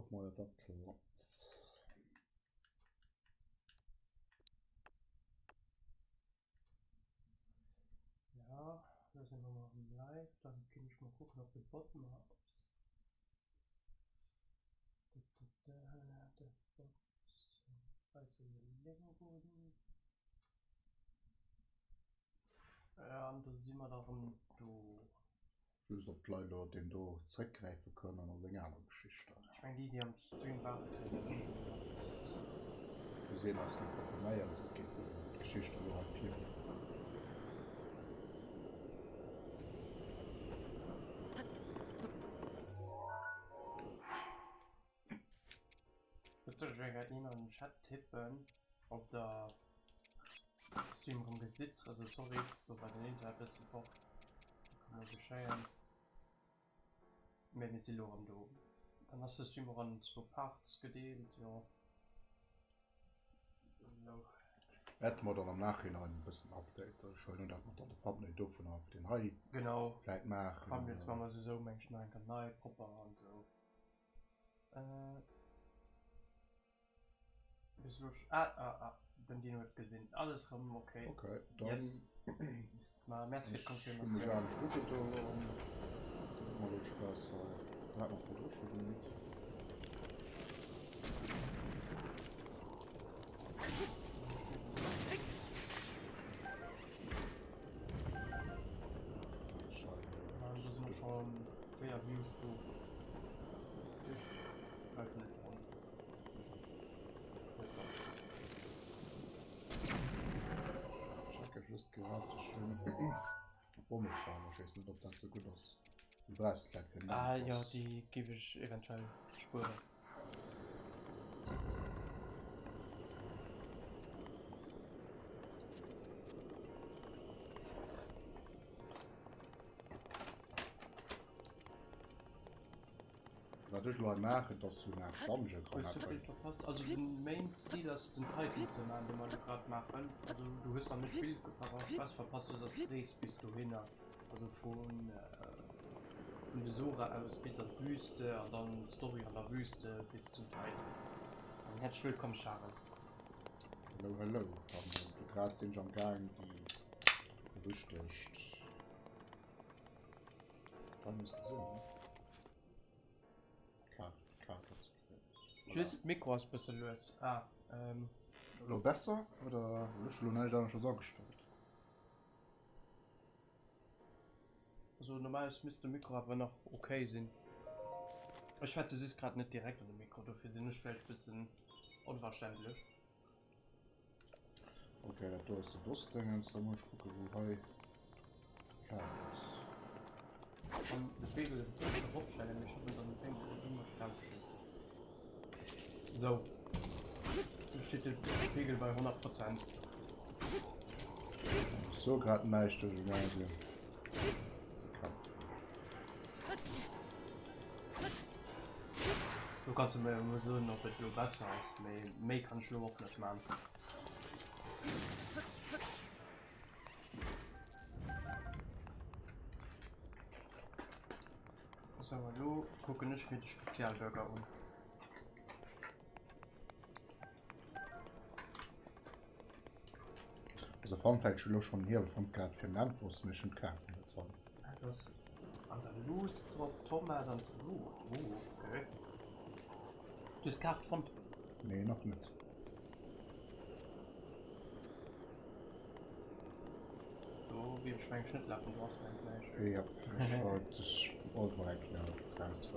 doch mal, das klappt. Ja, da sind wir mal im Live. Dann kann ich mal gucken, ob der Bottom-Ups. Der Box. Weißt du, Lego-Boden. Ja, und da sind wir darum, du. Just ob die Leute den da zurückgreifen können oder eine andere Geschichte. Ich meine, die am Stream warten können. Wir sehen, es gibt auch mehr, also es geht die Geschichte nur halt viel. Bitte gerade jemand in den Chat tippen, ob der Stream rumgesieht. Also, sorry, so bei den Internet ist es doch. Kann man geschehen. Wenn wir sie loben, du. Dann hast du Stream auch an 2 Parts gedeelt, ja. So. Hätten wir dann im Nachhinein ein bisschen Update. Schön, dass man dann die Farbe nicht dürfen auf den Hai Genau. vielleicht machen. Fangen wir jetzt mal so Menschen ein Kanal, Popper und so. Den Dino wird gesehen. Alles rum, okay. Okay, dann. Yes. Mal mehr für Ich Konfirmation. muss sagen, Stücke da und mal Spaß. Da hat man gut durchschauen. Da sind wir schon fair Views, du. Ich weiß nicht. Ich habe just gerade schön umgefahren. Ich weiß nicht, ob das so gut ist. Du brauchst gleich für mich. Ah ja, die gebe ich eventuell Spuren. Was ich Leute mache, dass du nach Dungeon Weißt du, kannst. verpasst? Also den Main-Stil ist den Titel zu nennen, den man gerade machen. Also du wirst dann nicht viel verpasst. Was verpasst du das Drehs bis du hin? Also von der Suche aus bis zur Wüste und dann Story an der Wüste bis zum Teil. Dann herzlich willkommen, Sharon. Hallo, hallo. Du gerade sind schon Gang, die berüchtigt. Dann ist es so. Karte. Just Mikro ist ein bisschen los. Hallo, besser? Oder ist du nicht schon so gestellt? Also normalerweise müsste Mikro aber noch okay sein. Ich schätze, es ist gerade nicht direkt an dem Mikro, dafür sind es vielleicht ein bisschen unverständlich. Okay, da ist der Bus-Ding, jetzt muss ich gucken, wo bei Karte ist. Und den Pegel hochstellen, ich habe dann den Pegel immer stark geschützt. So. Hier steht der Pegel bei 100%. So gerade ein Meister, Gymnasium. So kannst du mir nur sagen, ob es besser ist. Mehr kann ich auch nicht machen. So, hallo, gucke nicht mit den Spezialburger an. Also Funfact schon hier von gerade für Landbus Mission Karten bezogen. Das Andalus, Thomas und so. Okay. Du hast Karte von. Nee, noch nicht. So, wie ich meinen Schnitt laufen, du hast mein Fleisch. Ja, ich wollte das Oldwijk, ja, das kannst du.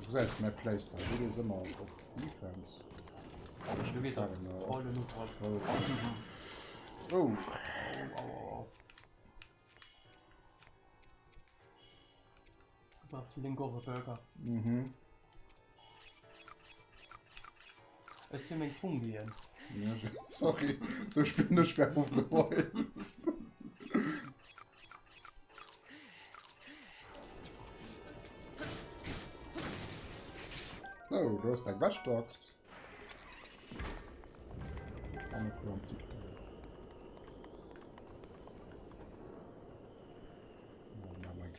Du sagst, mehr Playstyle, du gehst immer auf Defense. Du gehst auf volle Loot drauf. Oh. Auf die linke Burger. Mhm. Es ist für mich Fungien. Ja, sorry, so spinne schwer auf der Holz. So, du hast ein Waschdogs.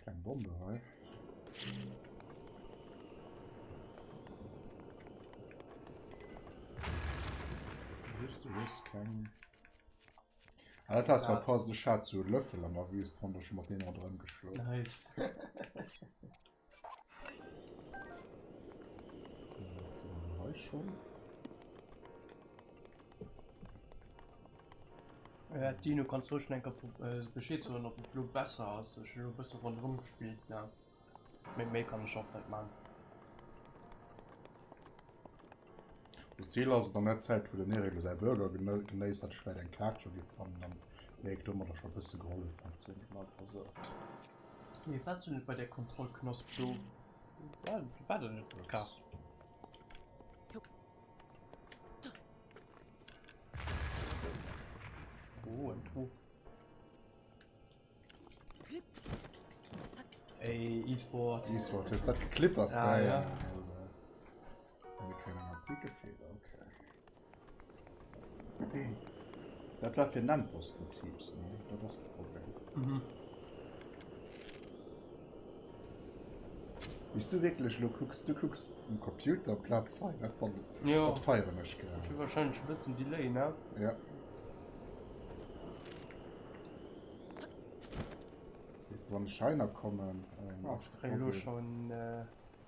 Keine Bombe, hey. Du bist kein... Alter, das war pas de Schatz zu Löffel an der Wüste von der schon mal den dran geschlagen. Nice. So, schon. Ja, Dino kannst du schnell Bescheid zu ob du besser hast. Ich will bist du von rumgespielt, ja. Mit mir kann ich auch nicht machen. Das Ziel ist dann nicht Zeit für den Nähe, sein Bürger genießt hat schwer den Kart schon gefunden. Dann legt immer noch schon ein bisschen geholt von 10 Mal so. Wie warst du nicht bei der Kontrollknospe so? Ja, war doch nicht klar. Oh, ein Trug. Ey, E-Sport. E-Sport, das hat geklippt aus Ja, ja. Eine kleine antike Fehler, okay. Das war für Nannposten-Ziels, ne? Das war das Problem. Mhm. Bist du wirklich, du guckst im Computer Platz sein, das von Ja. das Feiern nicht gerade. Ich will wahrscheinlich ein bisschen Delay, ne? Ja. Ist so ein Scheiner kommen. Ach, ich kann nur schon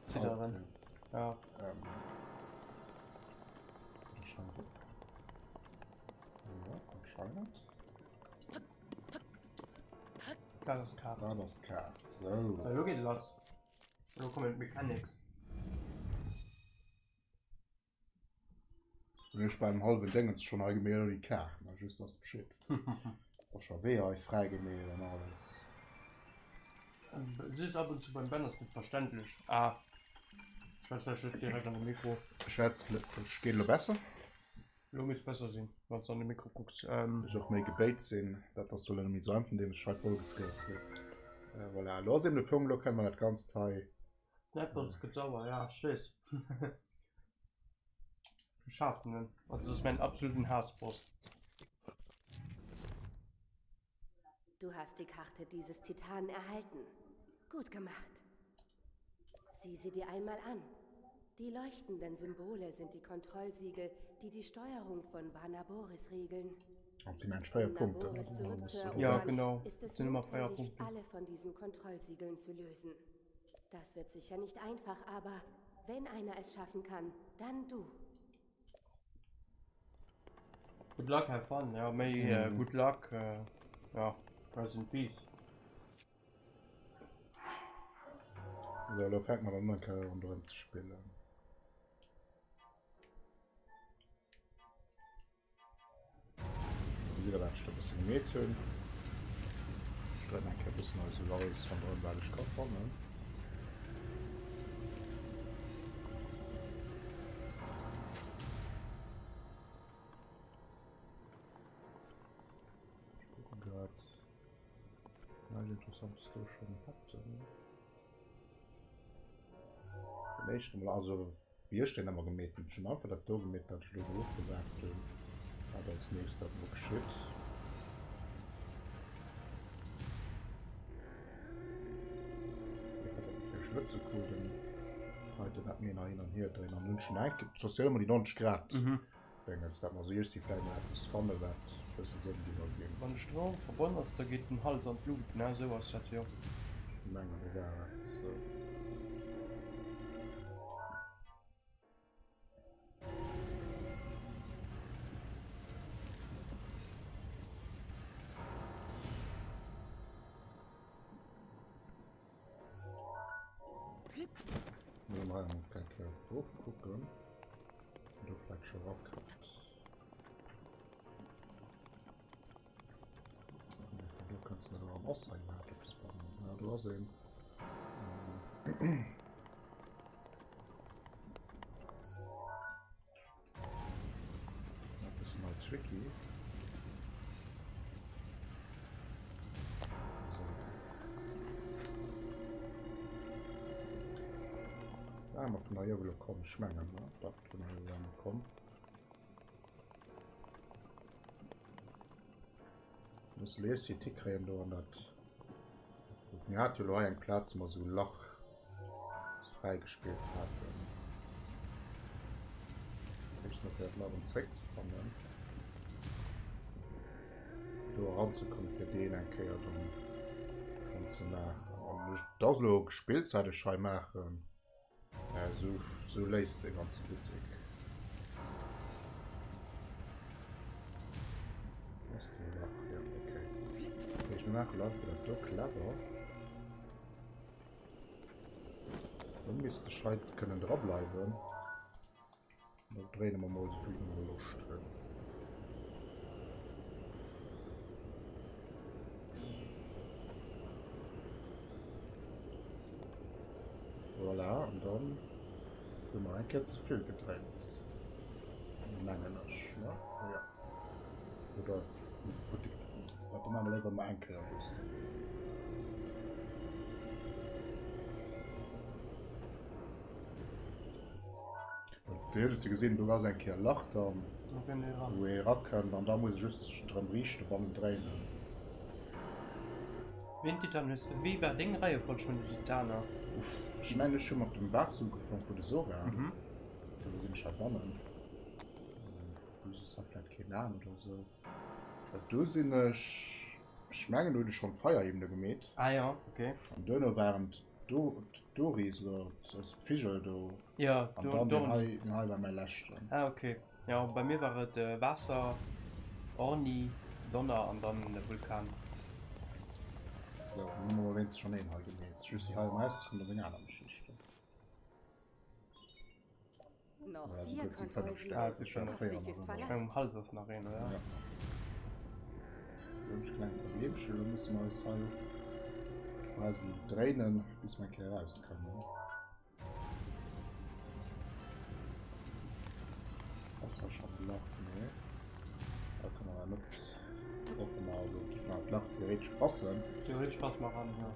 zittern. Okay. Ja. Ja, anscheinend. Das ist klar. Da das Kart. So. So, geht los. So kommen Mechanics. Und ich beim halben Ding ist schon allgemein die Karte. Das ist das Shit. Das ist schon weh, freigemäht und alles. Sie ist ab und zu beim Banners nicht verständlich. Ah. Ich weiß nicht, direkt an dem Mikro. Ich geht besser. Lung ist besser sehen, wenn du an dem Mikro guckst. Ich auch mehr gebeten sehen, dass das so mit so einem von dem Schreib voll gefräst wird. Weil er los im Punkt kann man das ganz teil. Ja, das ist sauber, ja, stehst. Schaffen, also das ist mein absoluten Hassboss. Du hast die Karte dieses Titanen erhalten. Gut gemacht. Sieh sie dir einmal an. Die leuchtenden Symbole sind die Kontrollsiegel, die die Steuerung von Vanaboris regeln. Und sie meinen Steuerpunkt. Vanaboris zurückzuerobern, Ja, genau. ist es Das sind immer notwendig, Feuerpunkte. alle von diesen Kontrollsiegeln zu lösen. Das wird sicher nicht einfach, aber wenn einer es schaffen kann, dann du. Good luck, have fun. Ja, may good luck. Ja, rest in peace. Also, da fängt man an, dann kann man drin zu spielen. Wieder ein bisschen Mädchen. Ich werde ein bisschen als Loris von drin, weil ich kaufe, ne? Ich gucke gerade. Nein, interessantes du schon hatte. Vielleicht mal, also wir stehen aber gemäht schon auf, dass du gemäht hast, du gesagt aber als nächstes noch Shit. Der Schritt so cool, denn heute hat mir nach hin und her drin an München eingibt. Das ist ja immer die 90 Grad. Wenn jetzt da mal so ist, die vielleicht etwas vorne wird, das ist irgendwie noch gehen. Wenn der Strom verbunden ist, da geht ein Hals an Blut, ne? Sowas hat ja. Menge, ja, so. Mal drauf gucken. Du vielleicht schon raufkriegst. Du kannst nicht am Ausreichen spawnen. Ja, du hast sehen. Ein bisschen mal tricky. Einmal von der Jubel kommen, schmengen, ne? Da können wir dann kommen. Das lese die Tickrähen da und das Ja, hat ja einen Platz, wo so ein Loch freigespielt hat. Ich noch der Glaube Zweck zu finden. Da ranzukommen für den erklärt und zu nach. Und das lo gespielt seit ich machen. Ja, so lässt der ganze Politik. Was du nach? Ja, okay. Ich nachlaufe wieder doch clever. Dann bist du Scheit können dranbleiben. Dann drehen wir mal so viel Lust. Voilà, und dann können wir ein zu viel getrennt. Lange nicht, ne? Ja. Oder warte mal, lieber mal einkriegen müsste. Du hättest gesehen, du hast ein Kerl lacht, dann wo er racken, dann da muss ich just dran riechen, beim Drehen. Wenn Titan ist, wie war die Reihe von schon Titaner? Ich meine schon auf dem Wasser gefangen von der Sora. Da sind Schabonnen. Du ist vielleicht keine Ahnung oder so. Du sind Schmengen du schon Feuerebene gemäht. Ah ja, okay. Und dann waren Doris oder Fischer do. Ja, Und dann den Hai war mein Lasch. Ah, okay. Ja, bei mir war es Wasser, Orni, Donner und dann der Vulkan. So, nur wenn es schon ein Hai gemäht. Just die Hai meistens kommt eine andere Geschichte. Noch Ja, 4 gut, sie Kontrollsiegel. Ja, es ist schon fair, Kopfliches aber- Verlassen. Beim Hals ist noch rein, oder? Ja. Ein kleines Problem, müssen wir es halt quasi drehen, bis man hier raus kann. Ne? Das war schon gelacht, ne? Da kann man ja nicht offen mal so die Lacht theoretisch passen. Theoretisch Spaß machen, ja.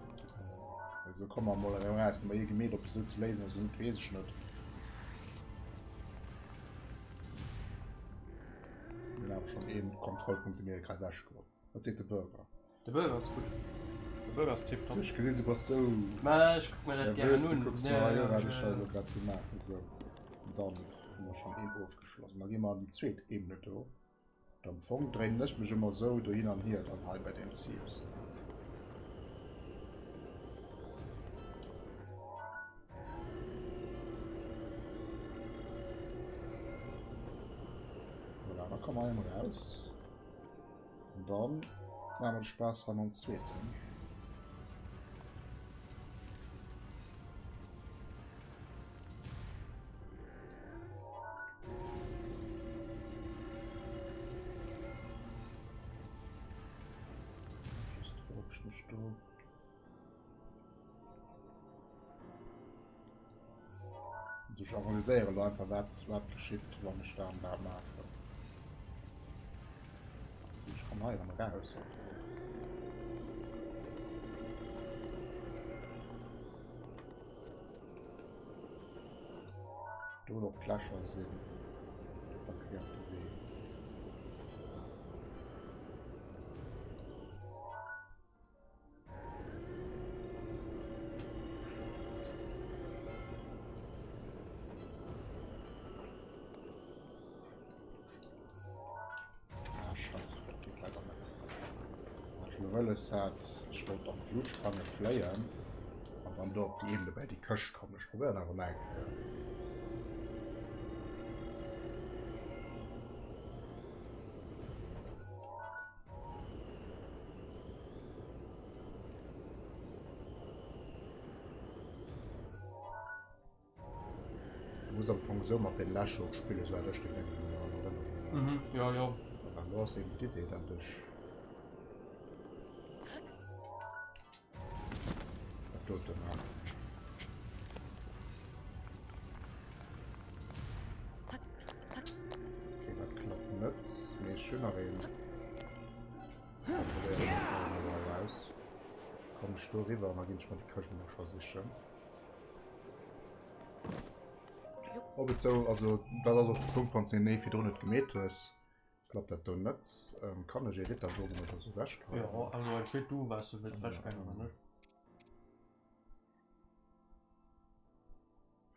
Also kann man mal erst mal gemäht, ob es so zu lesen ist und weiß ich nicht. Wir haben schon eben Kontrollpunkte mir gerade weggekommen. Was sagt der Bürger? Der Bürger ist gut. Der Bürger ist tipptopp. Ich gesehen, du warst so. Na, ich guck mir das gerne Nervös, du nun. guckst mal, ja, das ist also gerade zu machen. So. Und dann haben wir schon eben aufgeschlossen. Dann gehen wir an die zweite Ebene da. Dann Funk drehen lässt mich immer so da hin und hier, dann halt bei den Ziels. Voilà, dann kommen wir einmal raus. Und dann machen wir Spaß an uns zweiten. Ich organisiere einfach was geschieht, wenn ich dann da mache. Ich komme hier mal raus. Du noch Flaschen sind verkehrte Weg. Scheiße, das geht leider nicht. Ich will es hat, ich wollte am Blutspanne flyern, und dann dort die Ebene bei die Köche kommen. Ich probiere aber mal. Ich muss am Anfang so mal den Lasch und spielen, so das steht nicht in der Erinnerung. Ja, ja. Dann war es eben die Idee, dann durch. Das tut dann auch. Okay, das klappt nicht. Mir ist schöner reden. Raus. Komm ich da rüber, dann gehe ich mal die Kirche noch schon sicher. Ob jetzt so, also da das auf den Punkt von 10 Nefi nicht gemäht ist, klappt das dann nicht. Kann ich Ritter so oder so wäsch. Ja, also ein Schild du, weißt du, mit Waschbein oder nicht?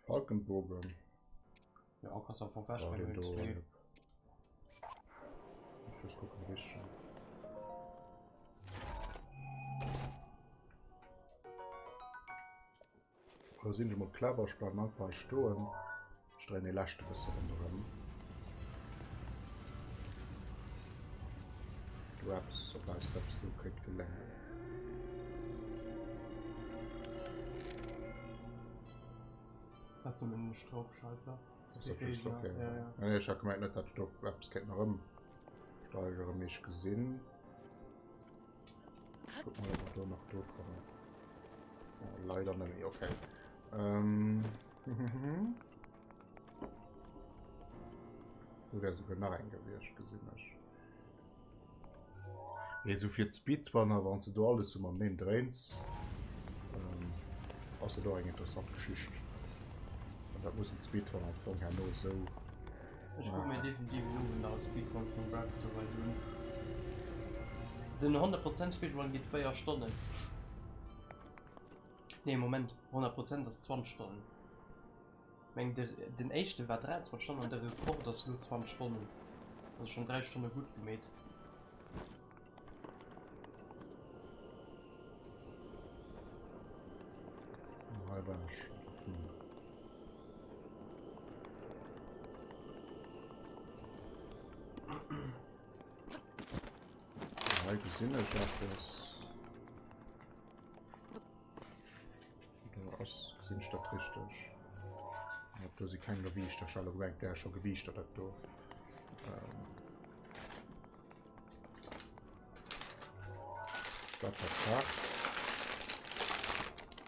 Falkenbogen. Ja, kannst du einfach Ja, feststellen, den wenn da, es ja. Ich muss gucken, wie ich schon. Da sind wir mal clever, ich bleibe einfach stehen. Ich drehe die Last ein bisschen runter. Du hast, so weißt du, kriegst gelängt. hast du mit einem Stromschalter. Das ist okay. Ja, ich habe gemeint, nicht, dass du Apps geht nach rum. Steigere mich gesehen. Guck mal, ob wir noch durchkommen. Ja, leider nicht, okay. Du wärst sogar nach eingewirrscht gesehen hast. Ja, so viel Speedrunner waren sie da alles um den Drains. Also da eine interessante Geschichte. Und da muss ein Speedrunner vorher nur so. Ich gucke mir definitiv nur nach Speedrun von Breath of the Wild. Den 100% Speedrun geht 4 Stunden. Ne, Moment, 100% das 20 Stunden. Wenn den echte war 23 Stunden und der Rekord das nur 20 Stunden. Das ist schon 3 Stunden gut gemäht. Sinne schafft es. Aus sind statt richtig. Du sie kein Gewicht, der Schale weg, der schon gewicht hat du.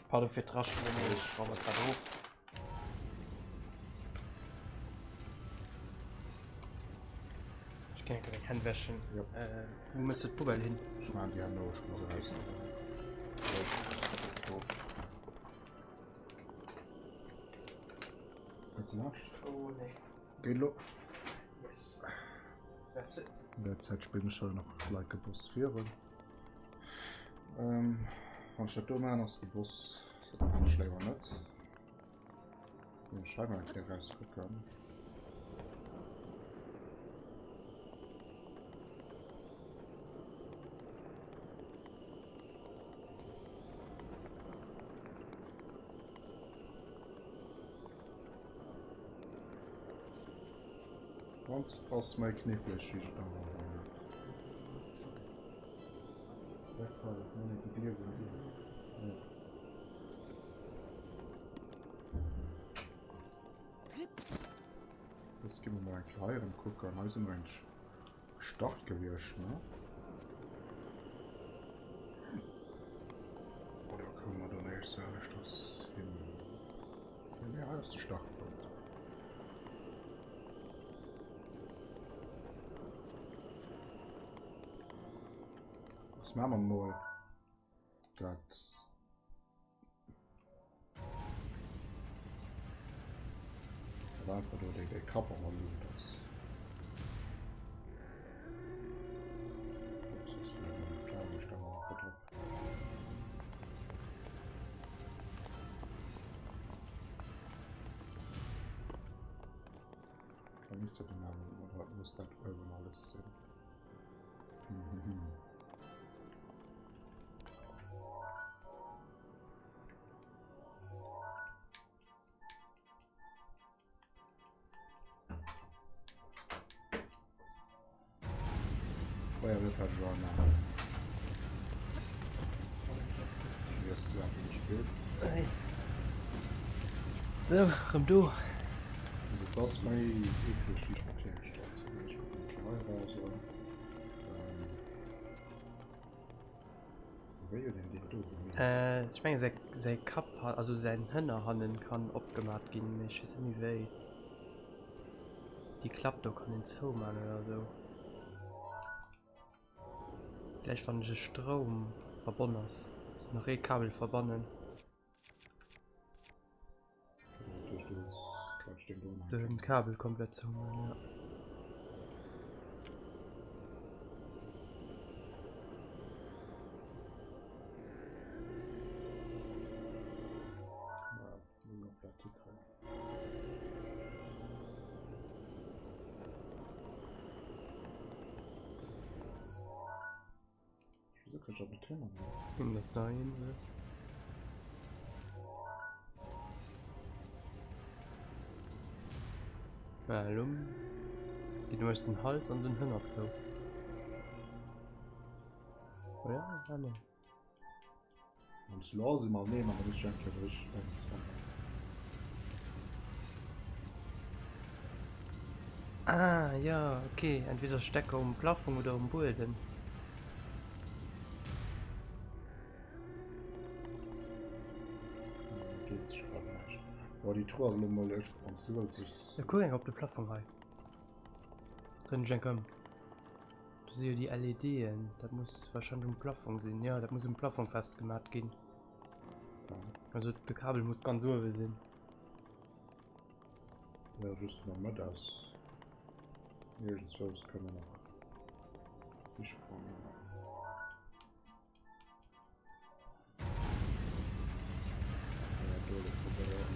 Pardon für Trash, ich komme gerade drauf. Ich kann keine Hand waschen. Ja. Wo müsste Pubel hin? Ich meine, die haben nur schon mal reißen. Was machst du? Oh ne. Gelo. Yes. That's it. In der Zeit spielen schon noch like a Bus 4. Anstatt du mal aus dem Bus, das schlägt nicht. Ich schreibe mal hier rausgucken. Sonst aus mein knifflig wie ich da war. Wegfallen, meine die Gläser hier. Das geben wir mal einen kleinen Gucker, also Mensch. Startgewirsch, ne? Oder kann man da nicht sagen, das hin? Ja, das ist der Startpunkt. Was machen wir mal? Das. Da war einfach nur der Kapper mal das. Das ist vielleicht eine kleine Stange. Dann müsste der Name oder muss das oben alles sehen. Ja, wird halt schon nach. Wie es ja gespielt. So, komm du. Und das bei eklig wie verkehrt statt. Ich gucke mal klar raus. Wer denn die du? Ich meine, sein Kap, also sein Händerhannen kann abgemacht gehen, ich weiß nicht wie. Die klappt doch kann den Zoo machen oder so. Vielleicht von dem Strom verbunden ist noch Kabel verbunden. Den Kabel komplett zu machen, ja. kannst du auf das Thema gehen. In das neue Insel. Hallo. Du musst den Hals und den Hühner zu. Oh ja, ja, ne. Und das lasse ich mal nehmen, aber ich denke, das ist Ah, ja, okay. Entweder Stecker um Plafond oder um Boden. Geht's gerade nicht. Aber die Tour sind immer löscht, kannst du willst Ja, guck mal, ob der Plafond hat. Drin kommen. Du siehst die LEDen. Das muss wahrscheinlich im Plafond sein. Ja, das muss im Plafond festgemacht gehen. ja. Also, der Kabel muss ganz sauber sein. Ja, just noch mal das. Irgendwas können wir noch. Ich brauche ja, dole probieren.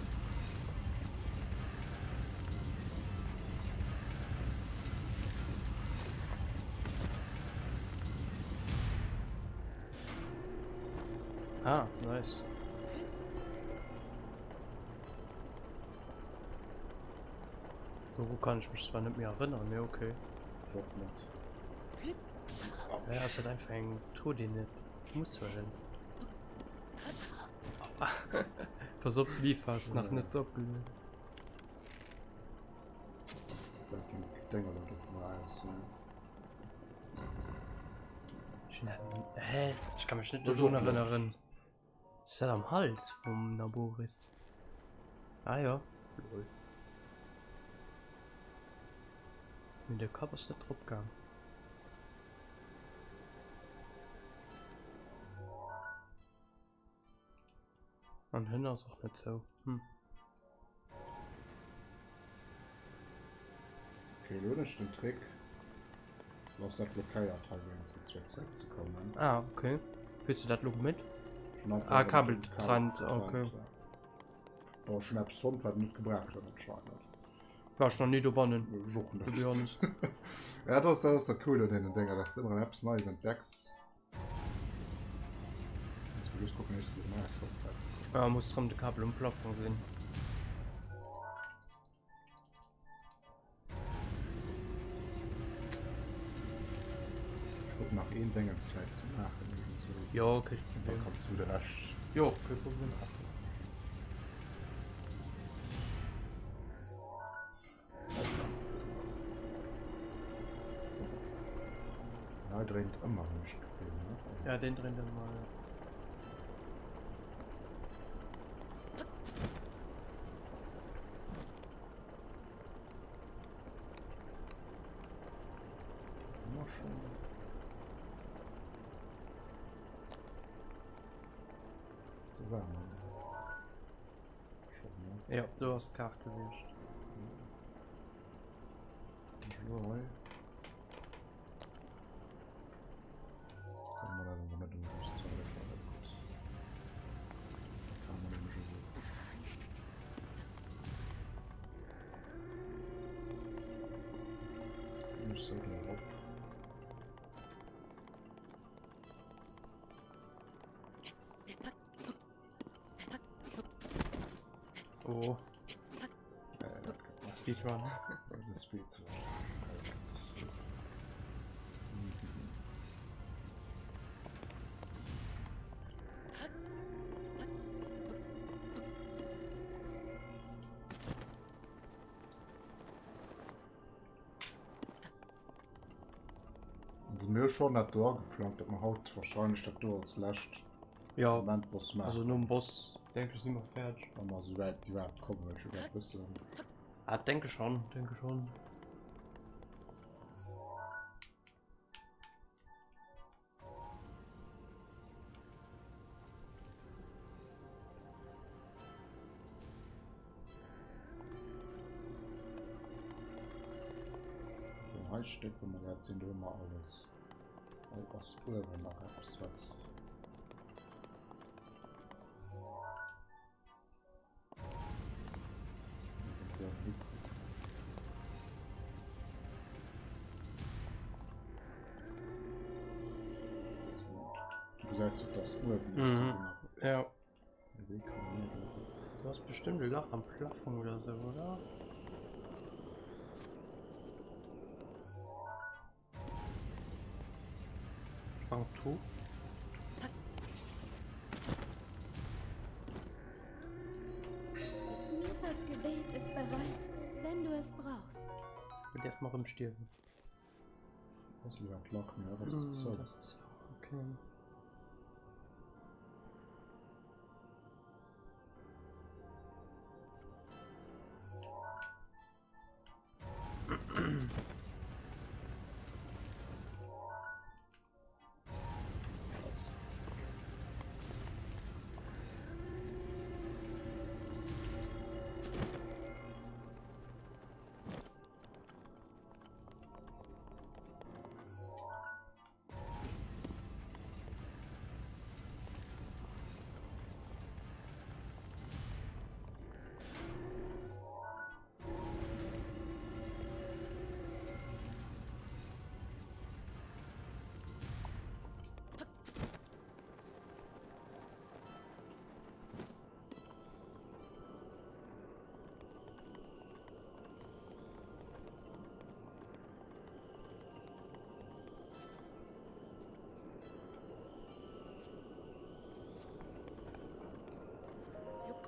Ah, nice. Wo kann ich mich zwar nicht mehr erinnern, ne, okay. Job mit. Ja, es hat einfach ein Tour, den nicht muss werden. Pass auf, wie fast nach nicht doppelt. Da ging Dinger da auf mal eins. Hä? Ich kann mich nicht Das so ist auch erinnern. Ist das am Hals vom Naboris? Ah ja. Lol. Mit der Kopf ist der Trupp gegangen. Und Hühner ist auch nicht so. Okay, löst den Trick. Lass das Lokalabteil wenigstens wieder zurückzukommen. Ah, okay. Willst du das Logo mit? Schon einfach Ah, den Kabel Kabel dran, getrennt, okay. ja. Aber schon hab's sonst halt nicht gebracht hat anscheinend. War ich noch nie gewonnen. Suchen To be honest. Ja, das ist das Coole an den Dinger, dass du immer Apps neu sind, Decks. Jetzt muss ich just gucken, wie die Meisterzeit. Ja, muss drum die Kabel und Plafond sehen. Ich guck nach einen Dingenszeit zu machen. Ja, okay. Dann kannst du den Rest. Jo, kein Problem. Ja, dreht immer nicht viel, ne? Ja, den drin dann mal. Immer schon. So war man. Schon, ne? Ja, du hast Karte gewischt. Joy. Kann man dann mit dem Rüst zu der Frage kurz. Kann man im Jour. Nicht so drauf. Oh, Speedrun. Das Speed zu. Mir schon hat da geplant, dass man haut wahrscheinlich das Tor als Last Ja, Boss macht. also nur ein Boss. Denke ich, sind wir fertig. Wenn man so weit die Welt kommen will, schon ein bisschen. Ah, denke schon, denke schon. So heiß steckt, wenn man jetzt sind immer alles. Aus Öl nachher was wird. sagst du das Uhr. Ja. Du hast bestimmt ein Loch am Plafond oder so, oder? Fangtuch. Nivas Gebet ist bereit, wenn du es brauchst. Wir dürfen mal rumstirben. Das ist lieber ein Loch, ja, das ist so. Das ist okay.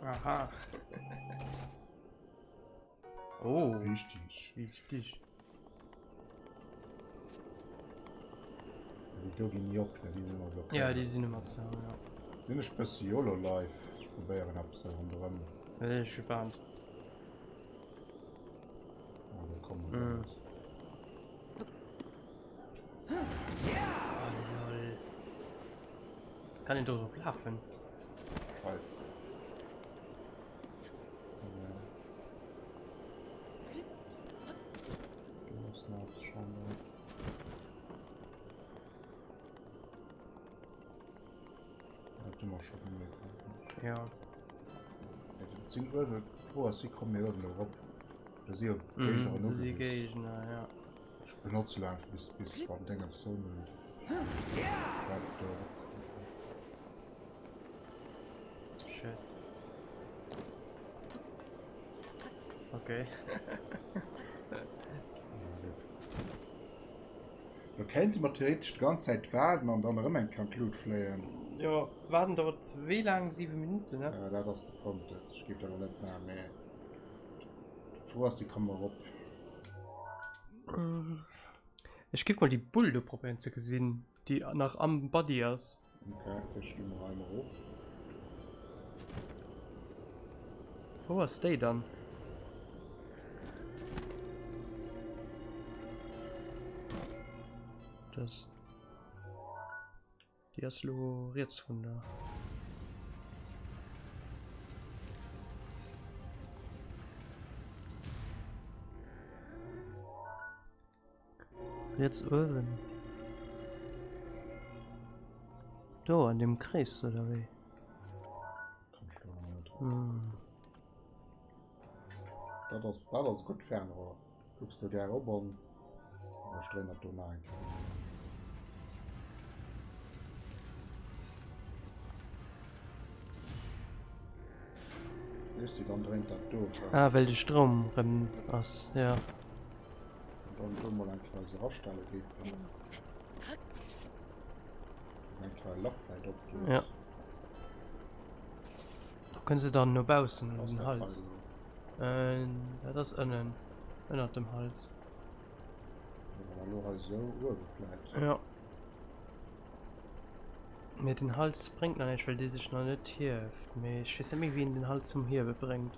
Aha. Oh, Richtig. wichtig. Die Dogi Jock, die sind immer so. Ja, die sind immer so, ja. Sind eine Speziolo live. Ich probiere ihn abzuhören dran. Bin ich gespannt. Also kommen Mhm. wir. Oh, lol. Kann ich doch so laufen? Weiß. Ja. Du musst nachschauen. Hat du noch schon mitgekommen? Ja. Ja, das sind Öwe vor, sie kommen mir irgendwo rum. Das ist ja Das ist die Gegner, ja. Ich benutze einfach bis beim Dinger so müde. Shit. Okay. Du kennt man theoretisch die ganze Zeit werden und dann immer kein Blut fliehen. Ja, warten dauert wie lang? 7 Minuten, ne? Ja, das ist der Punkt. Es gibt aber nicht mehr. Vor, sie kommen mal rum. Ich gebe mal die Bulle-Probe zu gesehen, die nach am Body ist. Okay, ich stimme noch einmal hoch. Wo ist die dann? Das. Die ist jetzt von da. Jetzt oben. Da, an dem Kreis, oder wie? Komm schon nicht. Hm. Das ist gut Fernrohr. Guckst du dir oben und stehen da drin ein. Ist die dann drin da durch. Ah, weil der Strom drin ist, ja. Und dann mal ein kleines Raststelle geben. Das ist ein kleines Loch vielleicht ob. Ja. Da können sie dann nur bausen um den Hals. Ja, das innen. Innen dem Hals. So urgefleisch. Ja. Mit den Hals bringt noch nicht, weil die sich noch nicht hilft. Ich weiß nicht, wie ihn den Hals zum Hirbe bringt.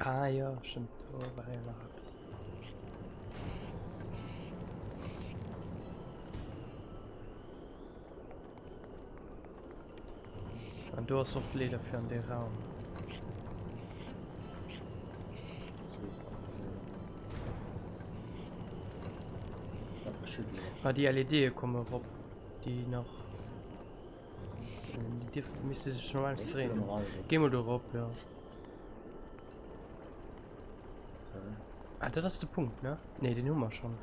Ah ja, stimmt. Oh, war ja noch etwas. Und du hast auch Leder für den Raum. Die LED kommen rob, die noch die müsste sich schon mal drehen. Geh mal drauf, ja. Okay. Ah, das ist der Punkt, ne? Ne, die Nummer schon.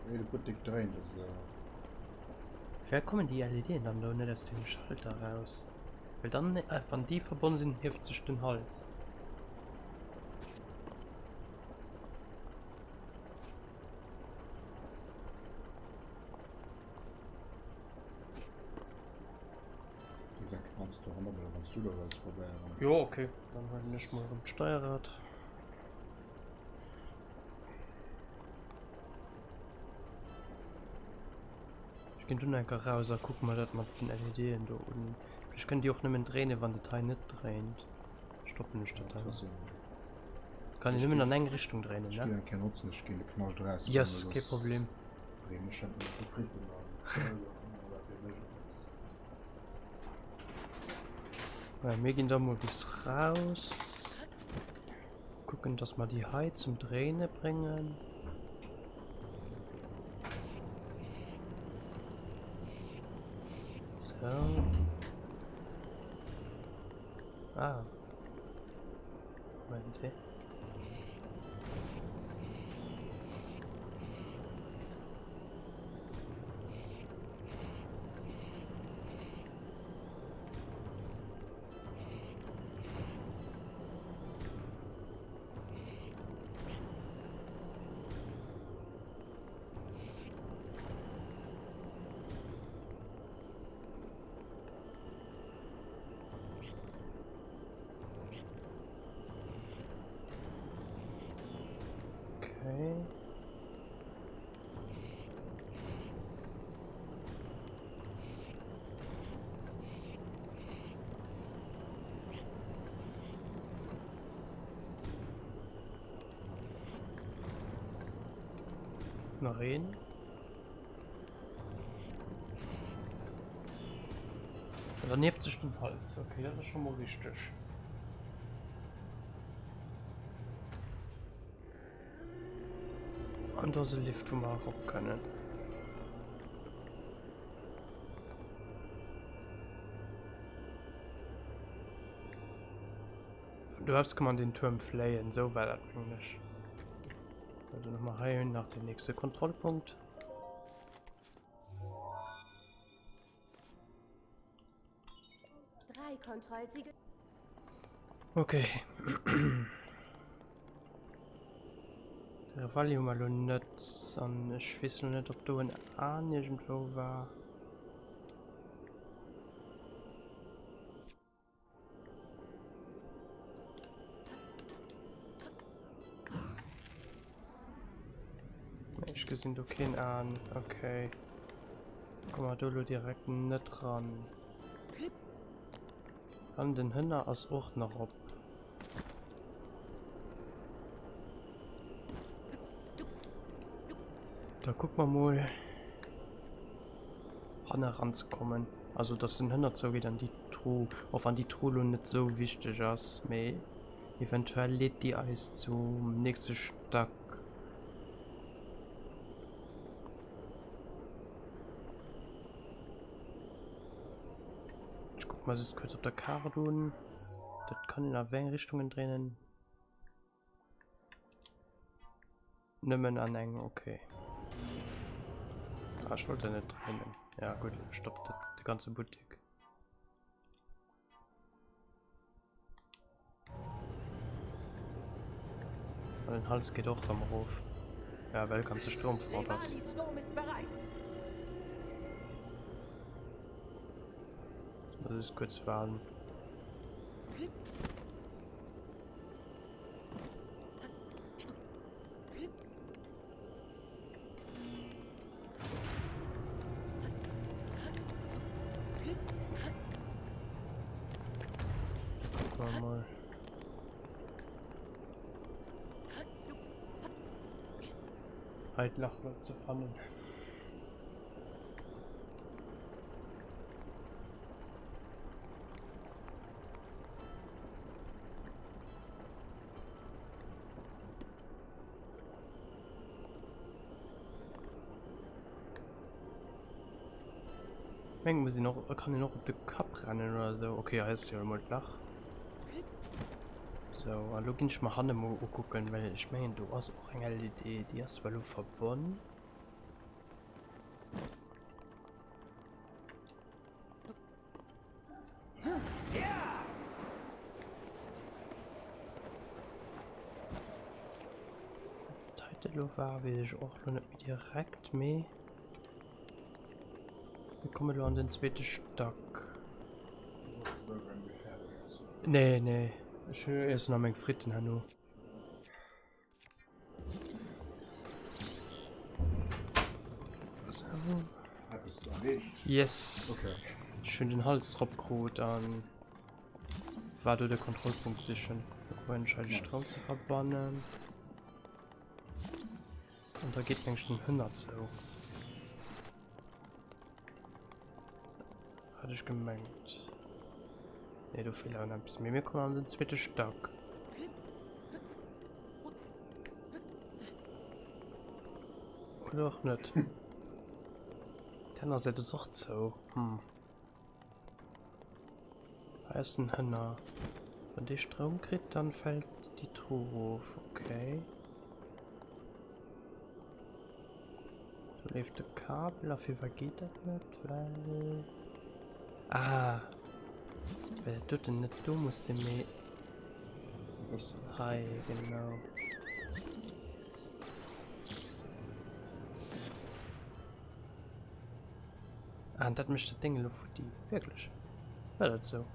Nee, du put dich drehen, das Wer kommen die LED dann da nicht aus dem Schalter raus? Weil dann, wenn die verbunden sind, hilft sich den Hals. kannst du 100 oder kannst du da was probieren? Ja, okay. Dann halt nicht mal am Steuerrad. Ich gehe dann einfach raus und guck mal, dass man den LED da unten. Ich kann die auch nicht mehr drehen, wenn der Teil nicht dreht. Stoppen nicht der Teil. Kann ich nicht mehr in eine Richtung drehen, Ich ne? will keinen Nutzen, ich gehe genau 30. Ja, yes, kein Problem. Drehen ich schon zufrieden. Ja, wir gehen da mal bis raus. Gucken, dass wir die Hai zum Drehen bringen. So. Ah. Moment. Okay. Mal reden. Dann nervt sich den Hals. Okay, das ist schon mal richtig. Und da sind Lift, wo wir auch können. Du hast kann man den Turm flayen, so war das nicht. Also nochmal heilen nach dem nächsten Kontrollpunkt. Drei Kontrollsiegel. Okay. Der Valium mal nicht an. Ich weiß noch nicht, ob du ein A irgendwo war. Ich gesehen du kein an. Okay. Komm mal, du direkt nicht dran. An den Hühner als auch noch ab. Da guck mal ranzukommen. Also das sind 100 so wieder an die Truhe, auch an die Truhe nicht so wichtig ist. Aber eventuell lädt die Eis zum nächsten Stock. Ich guck mal, das ist kurz auf der Karte tun. Das kann in eine Richtungen drehen. Nimmen anhängen, okay. Ah, ich wollte nicht drehen. Ja gut, stoppt die ganze Boutique. Und den Hals geht auch am Ruf. Ja, weil kannst du Sturm vorlassen. Das ist kurz warten. Mal. Halt lachen zu fangen. Mengen muss ich noch, kann ich noch auf den Cup rennen oder so. Okay, heißt ja mal flach. So, hallo, geh ich mal Hanne gucken, weil ich meine, du hast auch eine Idee, die hast du verbunden. Titel war, will ich auch noch nicht direkt mehr. Wir kommen nur an den zweiten Stock. Nee, nee. Ich will erst noch meinen Fritten hanno. So. Yes. Okay. Schön den Hals draufgeholt an. War du der Kontrollpunkt sicher. Wir entscheiden Strom zu verbannen. Und da geht eigentlich schon 100 so. Hatte ich gemeint. Ne, du Fehler ein bisschen mehr. Wir kommen an den zweiten Stock. Oder auch nicht. Dann ist es auch so. Da ist ein Hänner. Wenn die Strom kriegt, dann fällt die Truhe auf. Okay. Da läuft der Kabel. Auf jeden Fall geht das nicht, weil... Ah. Weil du denn nicht, du musst sie mir... Hi, genau. Ah, und das möchte Dinge für die. Wirklich. War das so?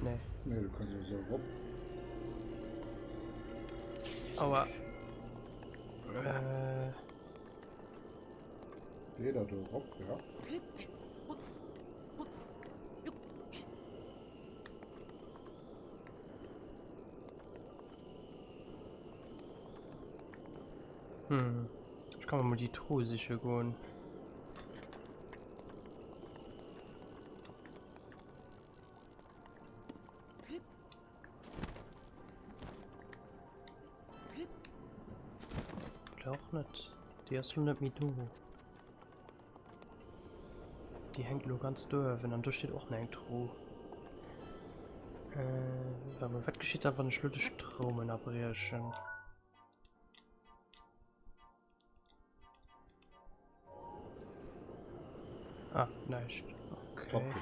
Nee. Nee, du kannst ja so rob. Aber... Jeder du rob, ja. Ich kann mal die Truhe sicher gehen. Oder auch nicht. Die hast du nicht mit du. Die hängt nur ganz durch, wenn dann da steht auch eine Truhe. Was geschieht da, wenn ich Leute Strom in abbrechen? Ah, nicht. Okay.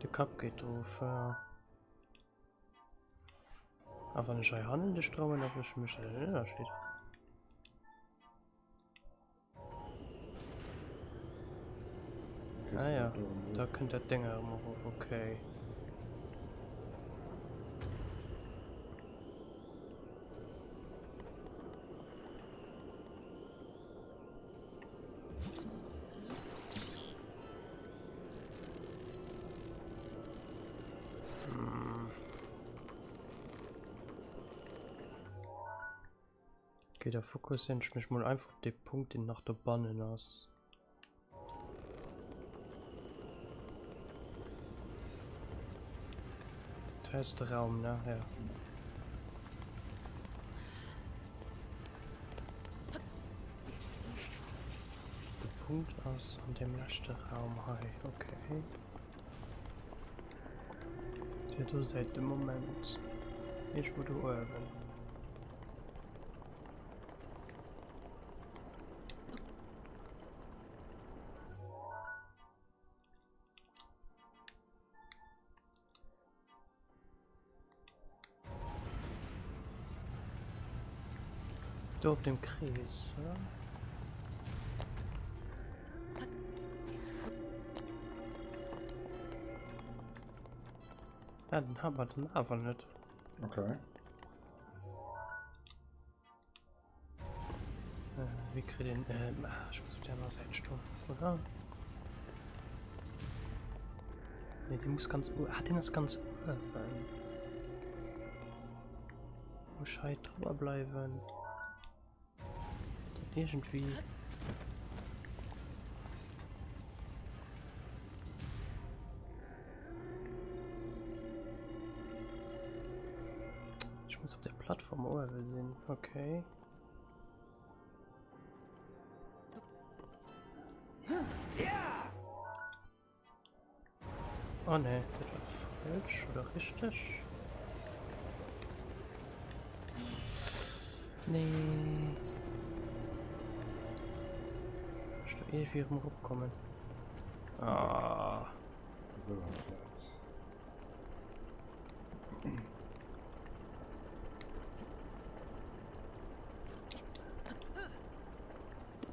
Der Cup geht drauf, ja. Aber wenn ich Hand den Strom in abbrechen möchte, da steht. Ah ja, da könnte der Dinger immer auf, okay. Okay, der Fokus ich mich mal einfach den Punkt in nach der Bahn aus. Da ist der Raum, ne? Ja. Der Punkt aus an dem letzten Raum, hi, okay. Der du seit dem Moment. Ich wo du oben. Du auf dem Kreis, oder? Ja, den haben wir dann aber nicht. Okay. Wie krieg ich den, ich muss auf der anderen Seite stehen, oder? Ne, die muss ganz, den ist ganz oben. Muss halt drüber bleiben. Irgendwie. Ich muss auf der Plattform oben sehen. Okay. Oh ne, das war falsch oder richtig? Nee. Ich da irgendwie rumkommen. Ah. So erklärt.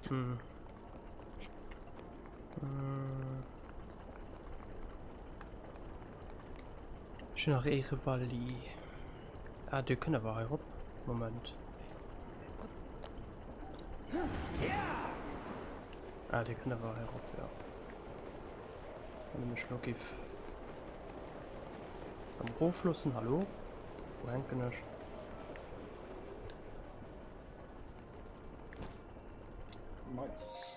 Hm. Schon nach Ehre-Valley. Ah, die können wir herab. Moment. Ah, die können wir herab, ja. Und mich noch gif. Am Rohflussen, hallo? Wo hängt denn das? Nice.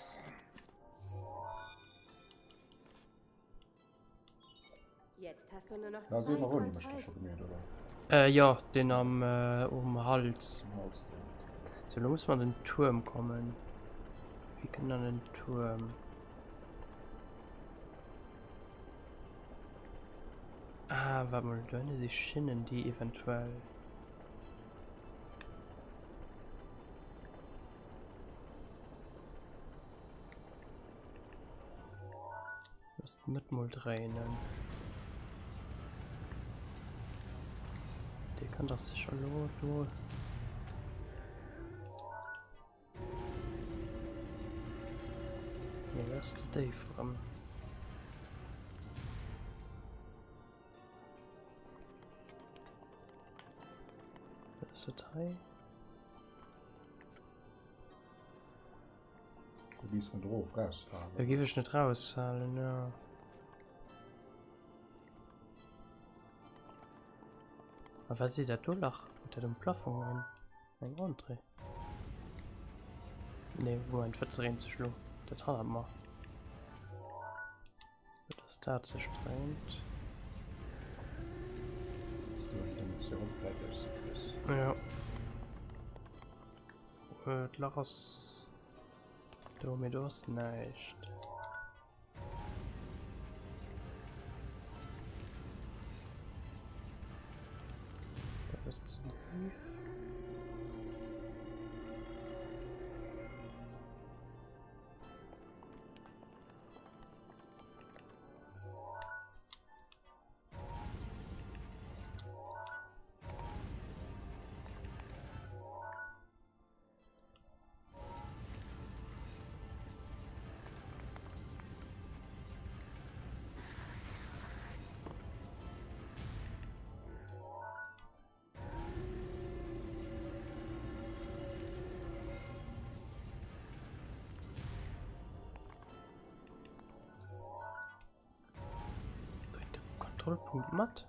Jetzt hast du nur noch Da zwei sehen wir Runden, möchte Kontrolls... ich schon gemerkt, oder? Ja, den am um Hals. Hals, So, da muss man den Turm kommen. Wie kann man den Turm? Ah, warte mal, da sind die Schienen, die eventuell. Musst mit mal drehen. Der kann das sicher nur. Ja, erst Dave ran. Das ist Teil. Du gehst nicht drauf, rausfahren. Da gebe ich nicht raus, ja. Aber was sieht der Dolach unter dem Plafond ein André? Ne, Moment, wird zu schlug. Das haben wir. Das da zu strengt. Bist du in Dimension vielleicht erst Chris? Ja. Lachers. Du mir das nicht. Das ist zu tief. Kontrollpunkt matt.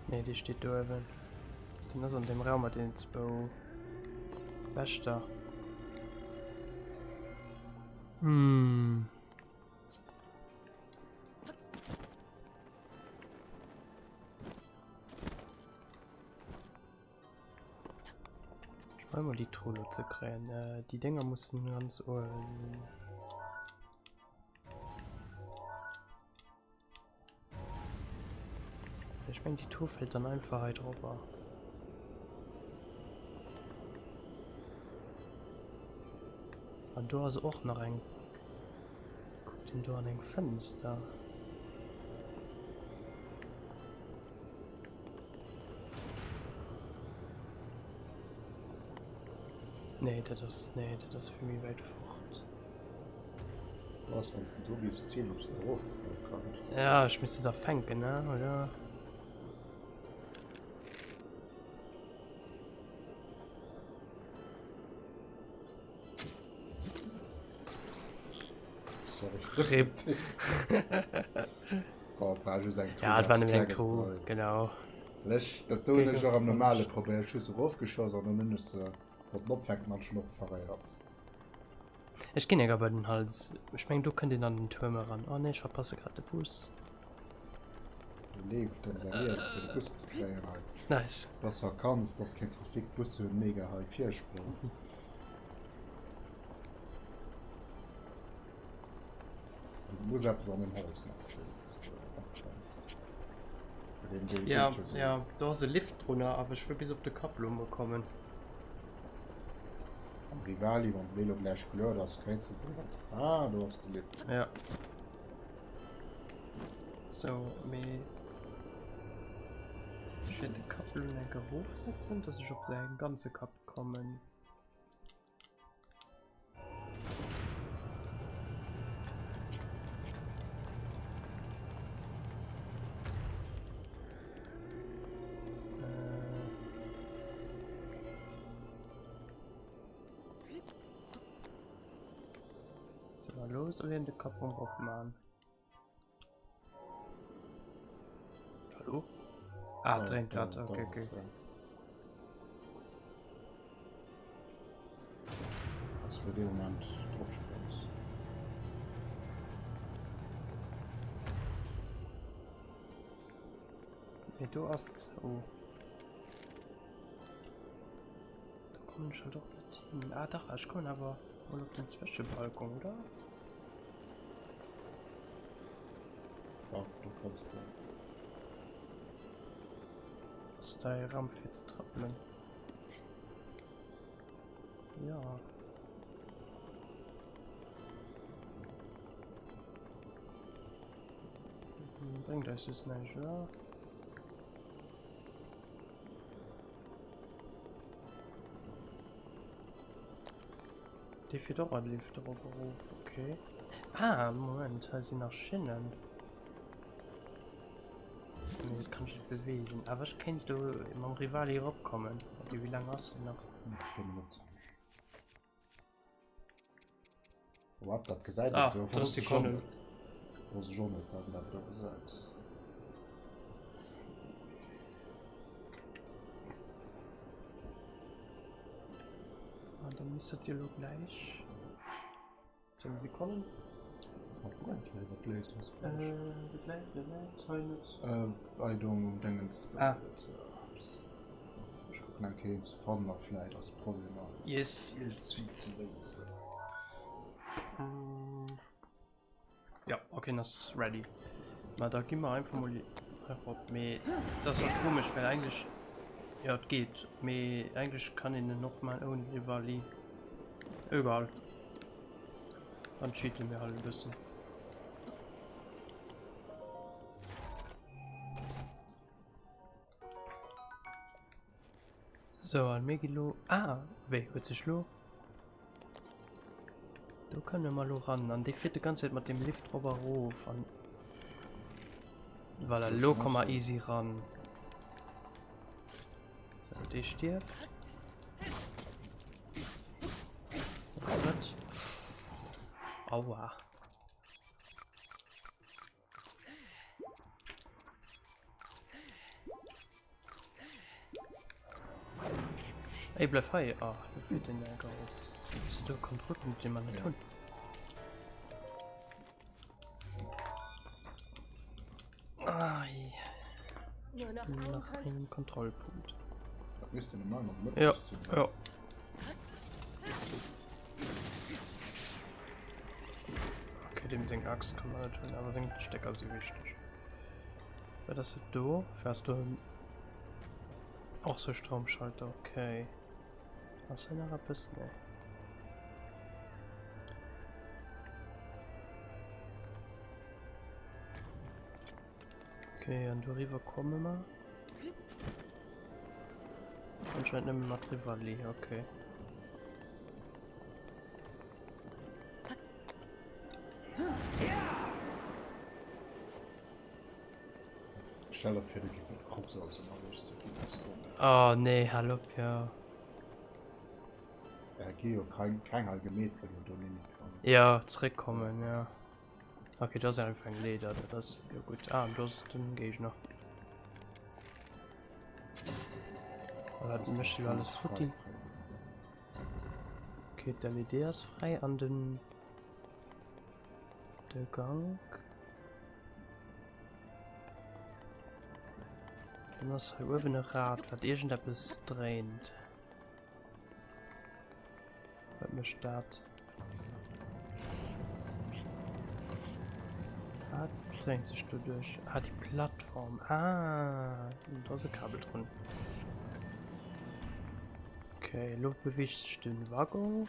Ne, die steht da eben. Den ist an dem Raum mit den zwei Wächter. Ich will mal die Truhe zu kriegen. Die Dinger mussten ganz ich meine, die Tour fällt dann einfach halt drüber. Und du hast auch noch ein. Guck den du an ein Fenster. Nee, das ist für mich weit fort. Was, wenn du gibst, ziehen, ob es da raufgefallen kann. Ja, ich müsste da fangen, ne? Oder? Sorry. Gott, war schon sein Ja, das war eine Menge Tour, genau. Das tue ich auch am normalen Problem. Schüsse raufgeschossen, aber mindestens der Knopf fängt man schon noch verreiert. Ich gehe ja bei den Hals. Ich meine, du kannst den an den Türme ran. Oh ne, ich verpasse gerade den Bus. Du lebst, dann serviert für den Bus zu kriegen. Nice. Das er kannst, das kein Trafikbus und mega high 4 spielen. Muss etwas an dem Holz nachsehen. Ja, ja, da hast du Lift drunter, aber ich will bis auf die Kappelung bekommen. Am Rivali, wenn Velo gleich Couleur, das kannst du drüber. Ah, du hast den Lift. Ja. So, ich werde die Kappelung hochsetzen, dass ich auf seine ganze Kap kommen. Los, wir die Kappung aufmachen. Hallo? Ah, drin gerade, okay, okay. Das wird im Moment drauf springst. Nee, du hast. Oh. Da kommen schon doch mit hin. Ah, doch, ich kann aber wohl auf den Zwischenbalkon, oder? Ja, du kannst ja. Was ist da Raum für zu trappeln? Ja. Bringt das jetzt nicht, oder? Die Fedora lief drauf auf, okay. Ah, Moment, halt sie nach Schienen. Nee, das kann ich nicht bewegen. Aber ich kann du im Rivali raufkommen. Okay, wie lange hast du noch? Wo habt ihr das gesagt? Ah, Du das ist die Konne. Du hast schon nicht, haben wir da gesagt. Ah, dann müsstet ihr nur gleich 10 Sekunden. Das macht gut, was löst das? Beidung, Dingens. Ah. Ich gucke nach Keynes von der Flight das Problem. Yes. Ist wie zu links. Ja, okay, das ist ready. Na, da gehen wir einfach mal. Das ist halt komisch, weil eigentlich. Ja, es geht. Eigentlich kann ich noch mal ohne Rivali. Egal. Dann cheaten wir halt ein bisschen. So, ein Megilo. Ah, weh, wird sich lo. Du kannst ja mal ran. An die vierte ganze Zeit mit dem Lift drüber rauf. Weil er lo komm mal easy ran. So, die stirbt. Und aua. Ey, bleib frei. Ah, du fehlt den Jäger auf. Du Kontrolle mit dem Mann tun. Ai. Nur noch Nach einem Kontrollpunkt. Ist denn immer noch mit? Ja, ja. Okay, dem Sing Axt kann man natürlich, aber Sing Stecker ist wichtig. Wer das ist du? Fährst du auch so Stromschalter? Okay. Was ist denn da bis? Ne. Okay, und du rüber kommen wir. Anscheinend nehmen wir mal Rivali, okay. Stell auf, du gibst mit Krux aus und alles. Oh nee, hallo, ja. Ja, Geo, kein Allgemein von den Dominik. Ja, zurückkommen, ja. Okay, das ist einfach ein Leder, das ist ja gut. Ah, dann gehe ich noch. Dann möchte ich alles futti. Okay, der Idee ist frei an den der Gang. Und das ist über ein Rad, was irgendetwas dreht. Was mir startet. Was drängt sich du durch? Ah, die Plattform. Ah, da ist ein Kabel drin. Okay, Luft bewegt sich den Waggon.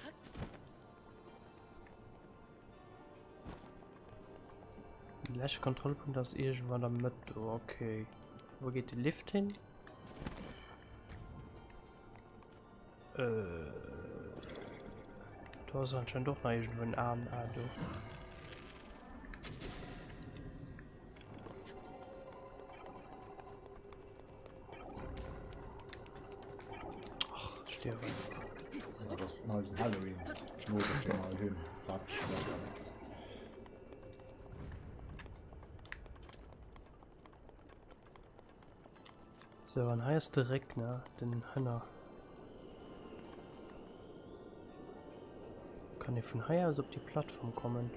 Der letzte Kontrollpunkt ist irgendwann am Mitte. Okay. Wo geht der Lift hin? Da ist anscheinend doch noch irgendwo ein Arm. Ah, du. Ach, sterbe. Ja, das ist mal ein Halloween. Nur dass wir mal hin. Quatsch. So, ein heißt direkt, ne? Den Hänner. Kann ich von hier aus auf die Plattform kommen?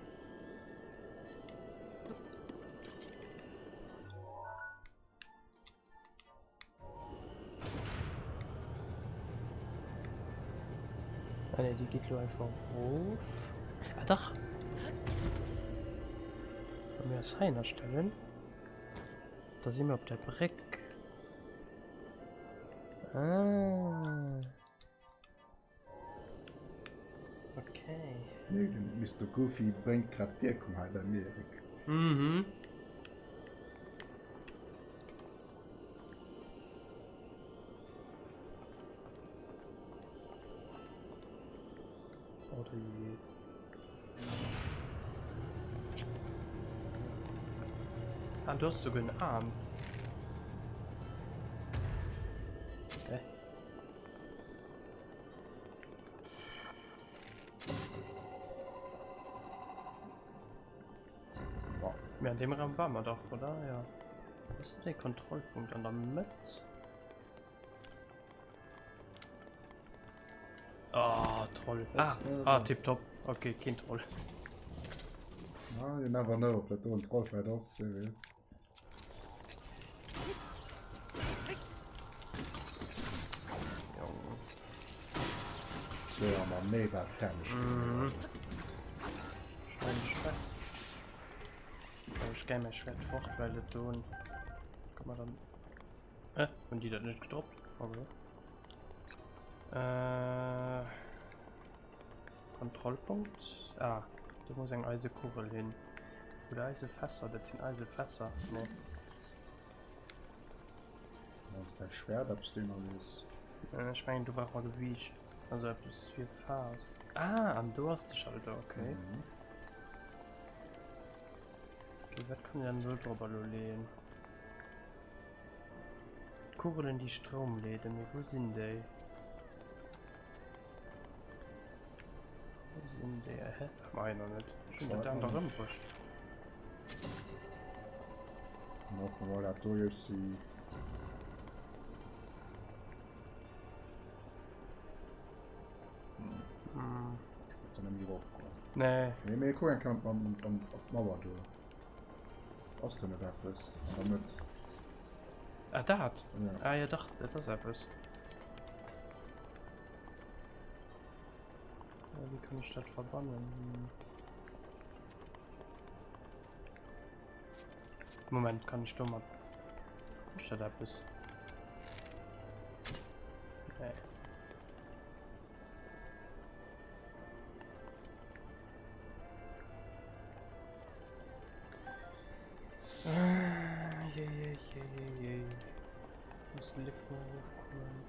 Ah ne, die geht nur einfach hoch. Ah doch! Wenn wir das Heiner stellen. Da sind wir auf der Breck. Ah. Okay. Nee, den Mr. Goofy bringt gerade Wirkung halt bei mir. Mhm. Oder je. Ah, du hast sogar einen Arm. Okay. Wow. Ja, in dem Raum waren wir doch, oder? Ja. Was ist der Kontrollpunkt an der Mitte? Ah, Troll. Tipptopp. Okay, kein Troll. Ah, you never know, ob das ein Trollfight ist. Wer weiß. So, aber mega fertig. Ich gehe mir Schwert fort, weil das tun. Kann man dann. Und die das nicht gestoppt? Okay. Kontrollpunkt. Ah, da muss ein Eisenkurbel hin. Oder Eisenfässer, das sind Eisenfässer. Nee. Das ist der Schwert, ob es den noch ist. Ich meine, du brauchst mal Gewicht. Also, ob du es viel fährst. Ah, am Durstschalter, okay. Okay, was kann ich dann so drüber lehnen? Kurbeln die Stromläden, wo sind die? Wo sind die? Hä? Meiner nicht. Schon mit der anderen Busch. Noch weil er durch ist, sie. Jetzt sind wir raufgekommen. Nee. Nee, mir gucken kann man auf Mauer durch. Was denn da ist? Damit. Ah, da hat. Ja. Ah, ja, doch, das ist etwas. Ja, wie kann ich das verbannen? Moment, kann ich mal. Ist das etwas? Nee. Je. Muss den Lift mal hochkommen.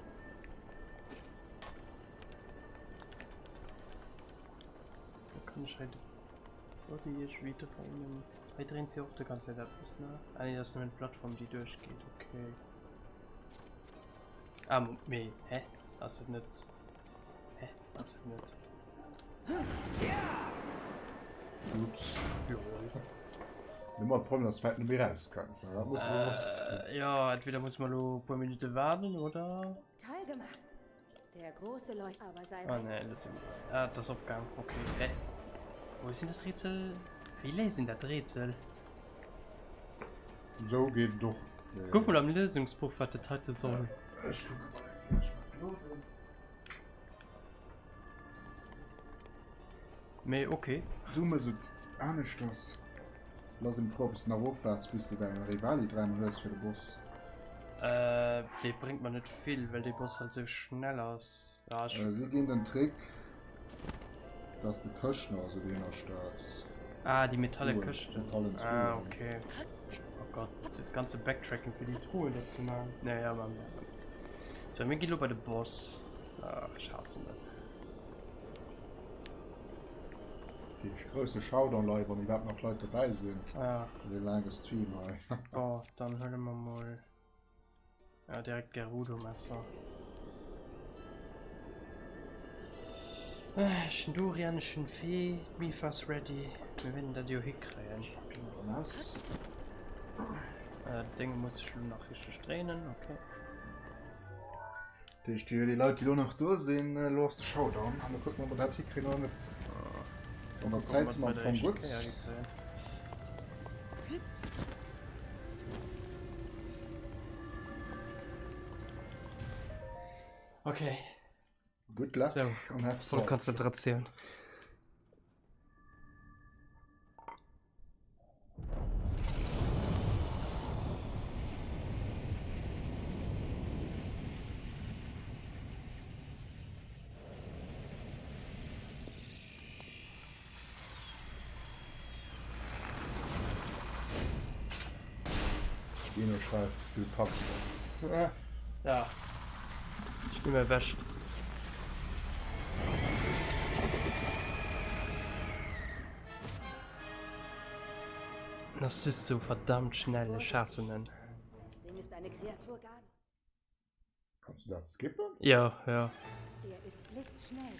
Da kann ich halt. Wollte ich wieder bei ihnen. Hier drehen sie auch die ganze Zeit ab, ne? Ah ne, das ist nur eine Plattform, die durchgeht, okay. Ah, nee, hä? Das ist nicht. Hä? Das ist nicht. Ups. Ja. Immer ein Problem, dass du nicht mehr raus kannst. Da muss man was. Ja, entweder muss man nur ein paar Minuten warten, oder? Toll gemacht. Der große Leuchter, aber sei Oh ne, das sind. Ah, das Abgang, okay. Hä? Wo ist denn das Rätsel? Viele sind das Rätsel. So geht doch. Guck mal am Lösungsbuch, was das heute soll. Me, okay. Du musst auch nicht das. lass im Korpus nach aufwärts, bis du deine Rivali dreimal hörst für den Boss. Die bringt man nicht viel, weil die Boss halt so schnell ist. Ja, Sie gehen den Trick, dass der Köchner also den startet. die Metalle Köchte. Metallen Okay. Oh Gott, das ganze Backtracking für die Truhe dazu machen. Naja, man. So, mir geht bei dem Boss. Ich hasse das. Die größte Showdown Leute, wenn überhaupt noch Leute dabei sind. Ja. Wie lange Stream halt. Oh, dann hören wir mal. Ja, direkt Gerudo-Messer. Durianischen Fee, me fast ready. Wir werden da die hinkriegen. Dinge muss ich schon noch richtig drehen, okay. Die Leute, die nur noch da sind, los den Showdown. Aber gucken, ob wir das hier kriegen oder nicht. Und dann zeigt man vom gut. Okay. Good luck. So, und have voll Konzentration. Dino schreibt, du packst das. Ja. Ich bin mir wäscht. Das ist so verdammt schnelle Schassenen. Das Ding ist eine Kreatur gar nicht. Kannst du das skippen? Ja. Er ist blitzschnell.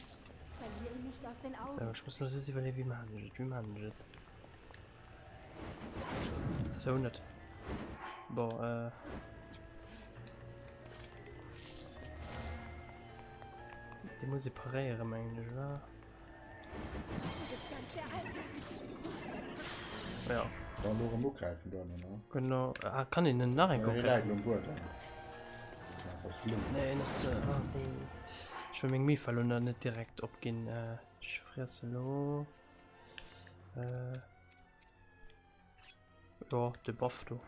Verliere ihn nicht aus den Augen. So, ich muss nur das überlegen, wie man handelt. So nicht. Boah, die muss ich parieren, meine ich, oder? Ja. Dann nur am greifen dann, ne? Genau. Kann ich einen nachgucken? Nee, das nee. Ich will mich nie verloren, nicht direkt abgehen. Ich fresse lo. Ja, der Buff, du.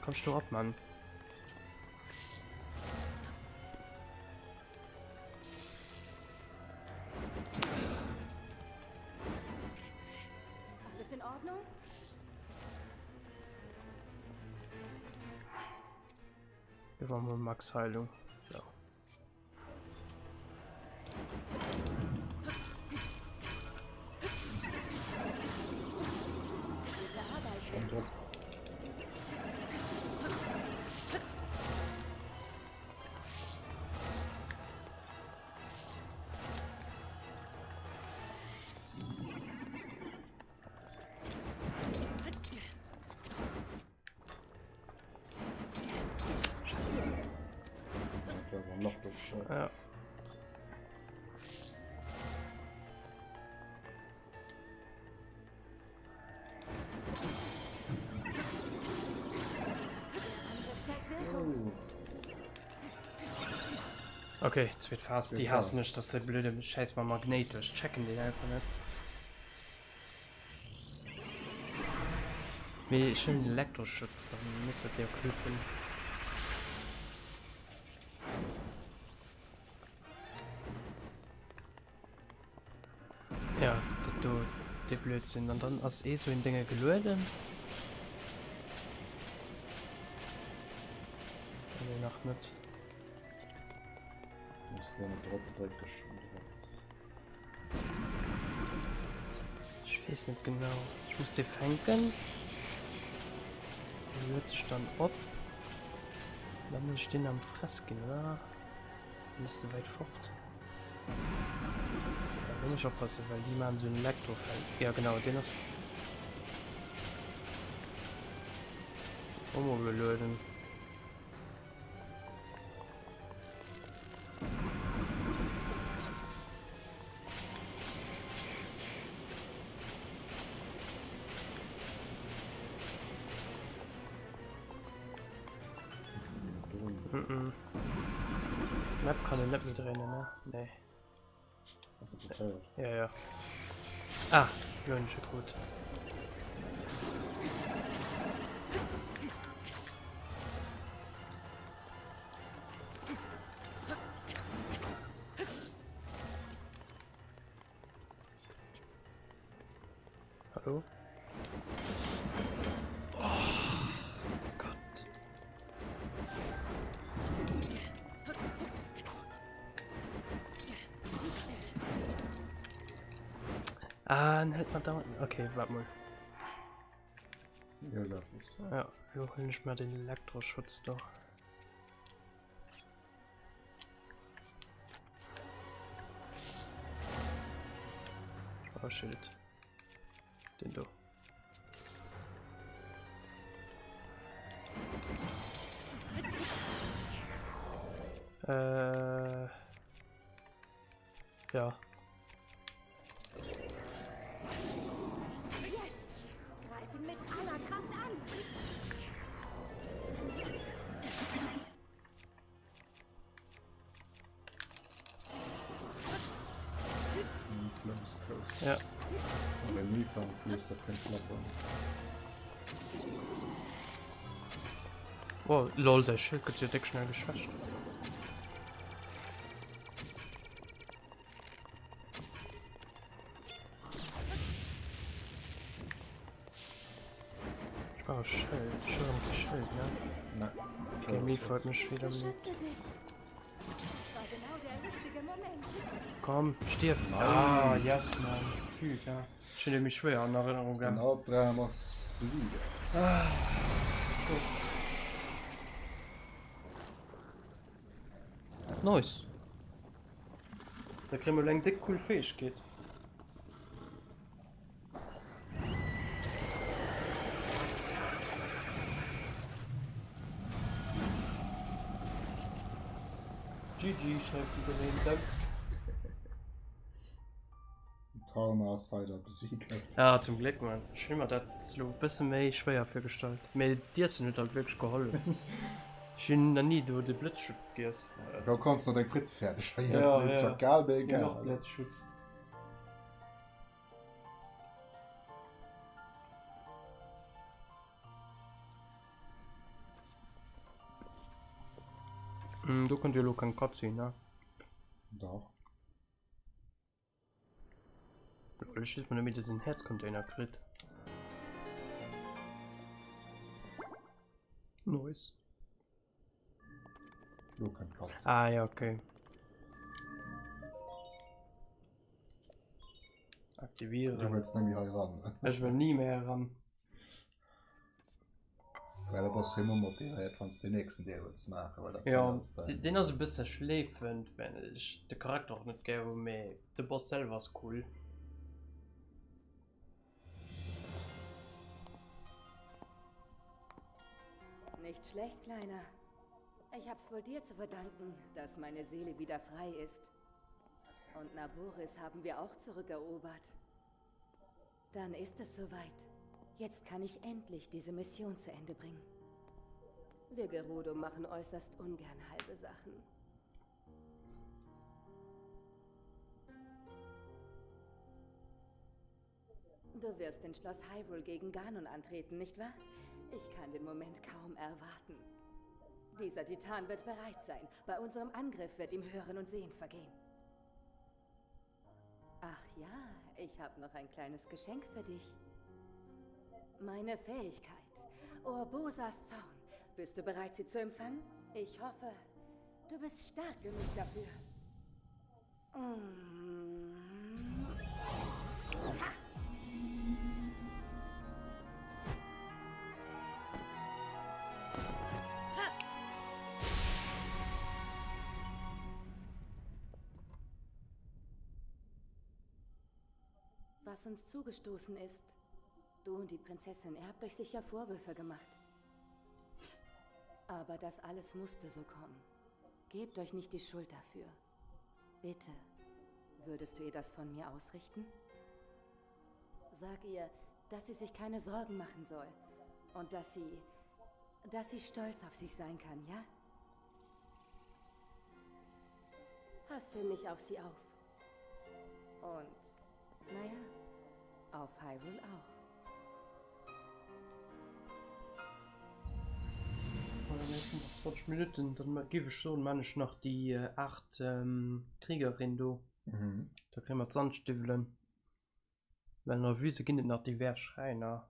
Kommst du ab, Mann? Alles in Ordnung? Wir machen mal Max Heilung. So. Ja. Okay, jetzt wird fast. Die hassen nicht, dass der blöde Scheiß mal magnetisch checken die einfach nicht. Wie schön Elektroschutz, dann müsste der knüppeln. Ja, du der Blödsinn. Und dann hast so in Dinge gelöden. Nee, noch nicht. Ich weiß nicht genau. Ich muss die fängen. Die löst sich dann ab. Dann muss ich den am Fress gehen, oder? Dann ist sie weit fort. Da muss ich aufpassen, weil die machen so ein Elektrofeld. Ja genau, den ist umgelöden. Map kann ich nicht mit drin, ne? Nee. Ja, ja. Ah, Lunge, gut. Hallo? Oh Gott. Dann hält man da. Okay, warte mal. Ja, das ist so. Ja, wir holen nicht mal den Elektroschutz doch. Oh shit. Den doch. Ja. Greif ihn mit aller Kraft an! Close, close. Ja. Oder nie von Close, das kann klappen. Oh, lol, sein Schild wird ja dick schnell geschwächt. Ich brauche Schild, Schild, ne? Nein. Okay, mir folgt mich wieder mit. Beschütze dich! Das war genau der richtige Moment. Komm, stirb. Nice. Ah, yes, Mann. Gut, ja. Ich finde mich schwer an Erinnerung. Genau, Dramas besiegt. Ah, gut. Nice. Da kriegen wir lang dick cool Fisch geht. GG, schreibt die Berlin, danks. Trauma Cider besiegt. Ja, zum Glück, man. Ich will mir das ein bisschen mehr schwer für Gestalt. Mir dir ist nicht halt wirklich geholfen. Ich bin noch nie durch den Blitzschutz gehst. Da kannst du dein Fritz fertig. Ja, Ja, ja. egal, Ja, egal. noch Blitzschutz. Du kannst ja auch kein Cutscene, ne? Doch. Oder steht man damit diesen Herzcontainer kriegt? Nice. Du kannst kotzen. Ah, ja, okay. Du Aktivieren. willst nämlich halt ran. Ne? Ich will nie mehr ran. Weil du bist immer motiviert, wenn du den nächsten Deal willst machen. Weil das Ja, ist dann- den ist ein bisschen schläfend, wenn ich den Charakter auch nicht gebe, aber der Boss selber ist cool. Nicht schlecht, Kleiner. Ich hab's wohl dir zu verdanken, dass meine Seele wieder frei ist. Und Naboris haben wir auch zurückerobert. Dann ist es soweit. Jetzt kann ich endlich diese Mission zu Ende bringen. Wir Gerudo machen äußerst ungern halbe Sachen. Du wirst in Schloss Hyrule gegen Ganon antreten, nicht wahr? Ich kann den Moment kaum erwarten. Dieser Titan wird bereit sein. Bei unserem Angriff wird ihm Hören und Sehen vergehen. Ach ja, ich habe noch ein kleines Geschenk für dich. Meine Fähigkeit. Urbosas Zorn. Bist du bereit, sie zu empfangen? Ich hoffe, du bist stark genug dafür. Was uns zugestoßen ist, du und die Prinzessin, ihr habt euch sicher Vorwürfe gemacht. Aber das alles musste so kommen. Gebt euch nicht die Schuld dafür. Bitte, würdest du ihr das von mir ausrichten? Sag ihr, dass sie sich keine Sorgen machen soll. Und dass sie stolz auf sich sein kann, ja? Pass für mich auf sie auf. Und, naja, auf Hyrule auch. Oder nächsten 20 Minuten, dann gebe ich schon manchmal noch die 8 Kriegerin, du. Mhm. Da kriegen wir Sandstiefel. Wenn der Wüse ginnet nach divers Schreiner.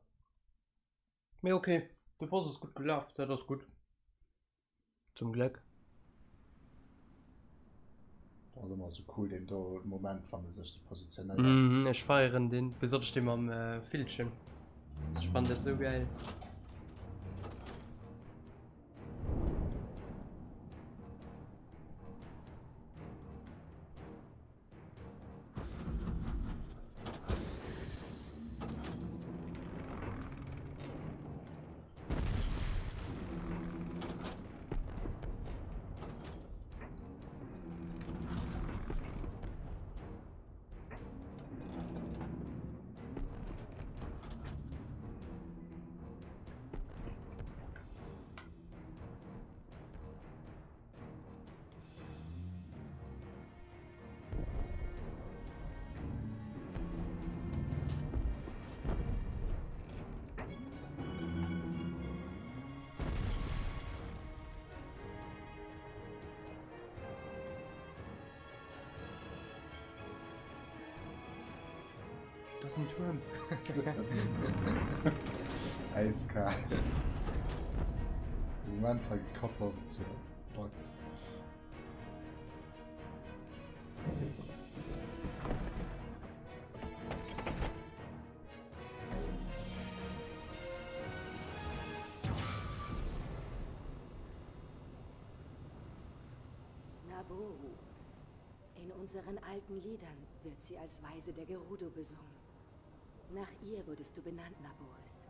Mir okay, du Boss ist gut gelaufen, das ist gut. Zum Glück. Das ist immer so cool, den da im Moment von sich zu positionieren. Ich feiere den, besonders dem am Filchen. Ich fand das so geil. Das ist ein Turm. Eiskalt. Im Moment habe ich Koppel aus dem Turm. Box. Naboru. In unseren alten Liedern wird sie als Weise der Gerudo besungen. Nach ihr wurdest du benannt, Naboris.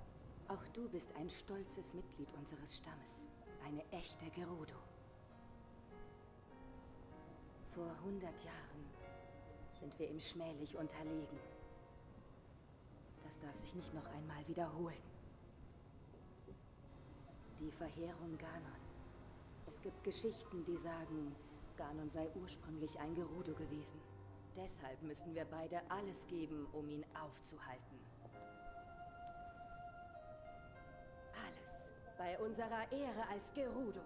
Auch du bist ein stolzes Mitglied unseres Stammes. Eine echte Gerudo. Vor 100 Jahren sind wir ihm schmählich unterlegen. Das darf sich nicht noch einmal wiederholen. Die Verheerung Ganon. Es gibt Geschichten, die sagen, Ganon sei ursprünglich ein Gerudo gewesen. Deshalb müssen wir beide alles geben, um ihn aufzuhalten. Alles bei unserer Ehre als Gerudo.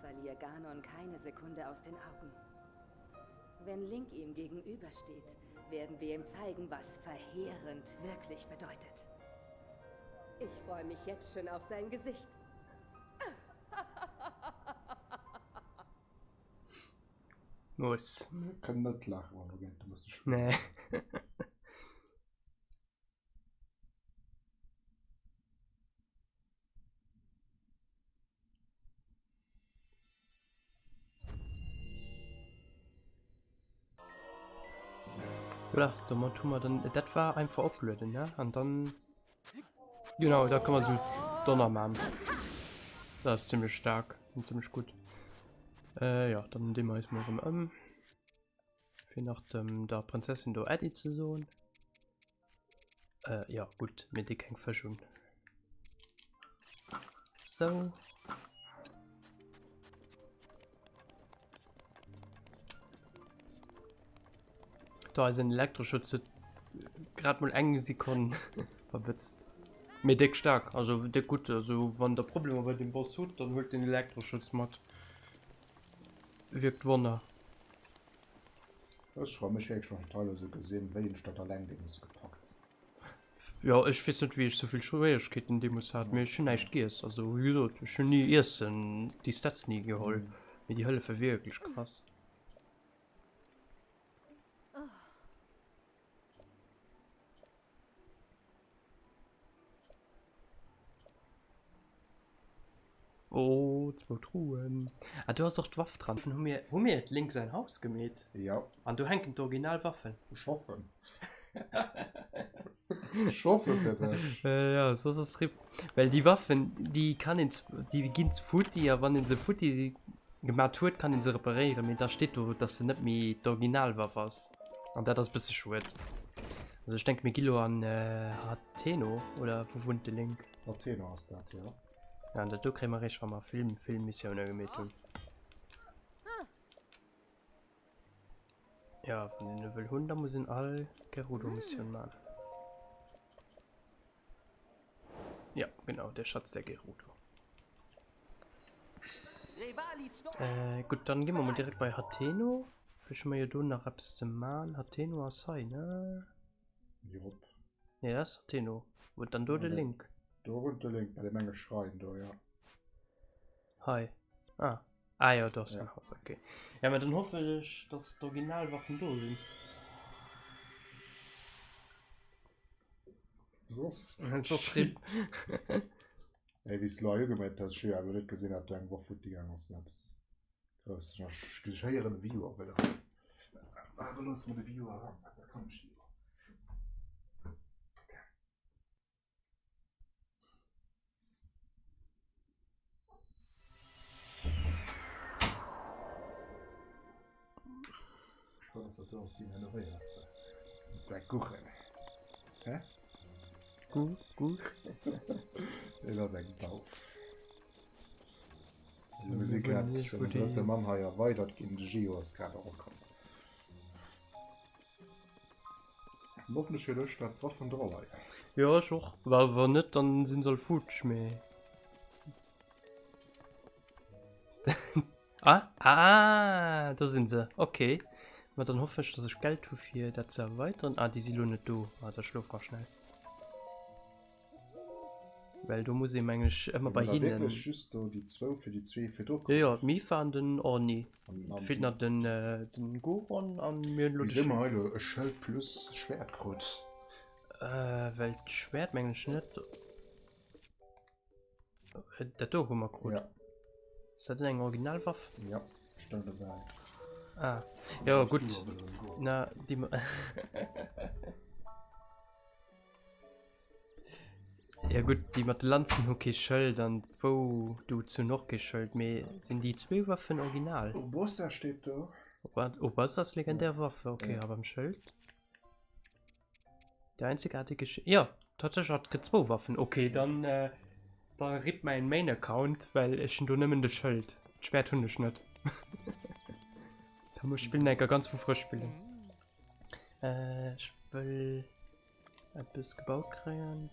Verlier Ganon keine Sekunde aus den Augen. Wenn Link ihm gegenübersteht, werden wir ihm zeigen, was verheerend wirklich bedeutet. Ich freue mich jetzt schon auf sein Gesicht. Muss. Wir können nicht lachen, weil du musst spielen. Nee. Ja, da tun wir dann, das war einfach uploaden, ne? Und dann, genau, da kann man so Donner machen. Das ist ziemlich stark und ziemlich gut. Ja, dann nehmen wir erstmal vom für nach der Prinzessin do Eddie zu so. Ja, gut, mit die kein Fischung. So. Da ist ein Elektroschutz gerade mal eng Sekunden verbitzt. Mit dick stark, also dick gut, also wenn der Problem bei dem Boss hat, dann holt den Elektroschutz macht. Wirkt Wunder. Das freut mich wirklich schon toll, so gesehen, welchen Stadt allein den ist gepackt. Ja, ich weiß nicht, wie ich so viel Schwierigkeiten dem muss hat mir schon nicht gehst. Also wie gesagt, schon nie erst die Stats nie geholt. Mir die Hölle für wirklich krass. Oh, 2 Truhen. Ah, du hast auch die Waffe dran. Wo mir Link sein Haus gemäht. Ja. Und du hängst Originalwaffen. Ich hoffe. Ich hoffe für dich. Ja, so ist das RIP. Weil die Waffen, die gehen zu Futti, aber wenn sie Futti gemacht wird, kann sie reparieren. Und da steht, dass sie nicht mehr die Originalwaffe ist. Und das ist ein bisschen schwer. Also ich denke mir Kilo an Hateno oder wo wohnt der Link? Athena hast du das, ja. Ja, und da kriegen wir recht, wenn wir Filmmissionen gemacht haben. Ja, von den Level 100 muss ich alle Gerudo-Missionen machen. Ja, genau, der Schatz der Gerudo. Gut, dann gehen wir mal direkt bei Hateno. Fisch mal hier du nach abs dem Mann hat Tenno sei, ne? Jupp. Ja, das hat Tenno. Wo dann du Ja, der ne. Link. Da runter link bei der Menge Schreien, da, ja. Hi. Ah ja, das ist Ja. ein Haus, okay. Ja, aber dann hoffe ich, dass die Originalwaffen da sind. So ist So schrieb. Ey, wie es Leute gemeint hast, schön, aber nicht gesehen hat, dann war Foot gegangen ist. Das ist noch gescheitere Video, weil aber los mit dem Video haben, da kann ich lieber. Ich wollte uns natürlich auch sehen, wenn du willst. Das ist ein Kuchen. Hä? Gut. Das ist ein Tauch. Diese Musik hat schon der dritte Mann hier erweitert gegen die Geo, ist gerade auch gekommen. Hoffentlich für dich das Waffen drauf. Ja, ich auch. Weil wir nicht, dann sind soll futsch mehr. Da sind sie. Okay. Aber dann hoffe ich, dass ich Geld habe für das zu erweitern. Die sind noch nicht da. Da schläft noch schnell. Weil du musst ihm eigentlich immer bei ihnen. Wirklich just die 2 für die 2 für du. Ja, mir fahren den Orni. Und Fehlt noch den Goron an mir. wie immer heute ein Schild plus Schwertkrut. Weil das Schwert eigentlich nicht. Das da haben wir gut. Ja, Ist das denn eine Originalwaffe? ja, stand dabei. Ja, gut. Na, die. Ja, gut, die mit Lanzen okay Schild und wo du zu noch geschuld. Mir sind die 2 Waffen original. Bossa steht da. Was ist das legendäre Waffe? Okay, Ja. aber im Schild. Der einzigartige Schild. Ja, tatsächlich hat 2 Waffen. Okay, dann da rieb mein Main-Account, weil ich schon nicht mehr das Schild. Schwer tun ich nicht. Da muss ich spielen, ganz frisch spielen. Ich will etwas gebaut kriegen.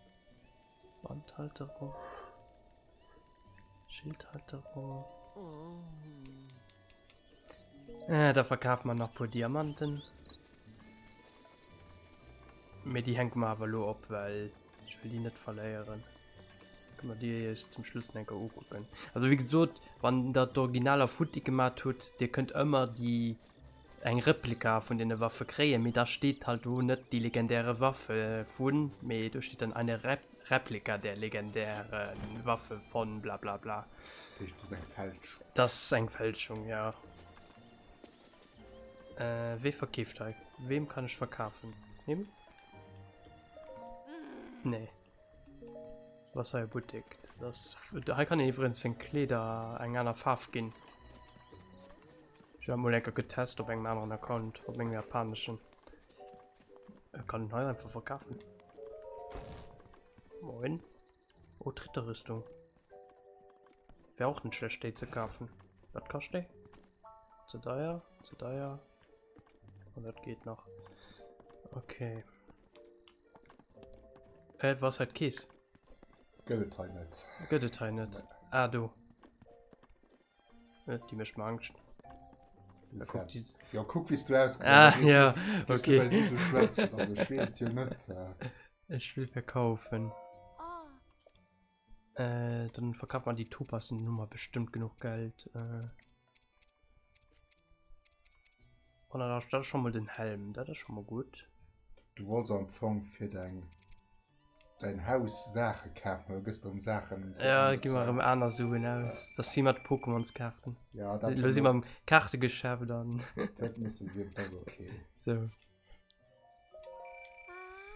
Wandhalterung. Schildhalterung. Da verkauft man noch paar Diamanten. Mir die hängt mal aber ab, weil ich will die nicht verlieren. Kann man die jetzt zum Schluss nicht gucken. Also wie gesagt, wenn der Originaler Footy gemacht hat, der könnt immer die ein Replika von den Waffe kriegen. Mir da steht halt wo nicht die legendäre Waffe von, mir da steht dann eine Replika der legendären Waffe von bla bla bla. Das ist ein Falsch. Das ist eine Fälschung, ja. Wer verkauft euch? Wem kann ich verkaufen? Nehmen? Nee. Was soll Boutique? Das, da kann ich übrigens den Kleider an einer Farbe gehen. Ich habe mal lecker getestet auf einem anderen Account, auf einem japanischen. Er kann ihn halt einfach verkaufen. Moin. Oh, dritte Rüstung. Wäre auch nicht schlecht, die zu kaufen. Was kostet die? Zu daher. Und das geht noch. Okay. Was hat Käse? Geld nicht. Götteteil nicht. Ah, du. Die mich mal Angst. Du guck, fährst. Ja, guck, wie du aussiehst. Ja, Gehst du okay. bei so schwätzen, also ich weiß hier nicht. Ich will verkaufen. Dann verkauft man die Tupas und Nummer bestimmt genug Geld. Und dann hast du schon mal den Helm, das ist schon mal gut. Du wolltest am Anfang für dein Haus Sachen kaufen, oder gehst du um Sachen? Ja, gehen wir im anderen suchen aus. Das sieht man Pokémons-Karten. Ja, das Da sieht man Kartengeschäft dann. das müsste sehen, das ist okay. So.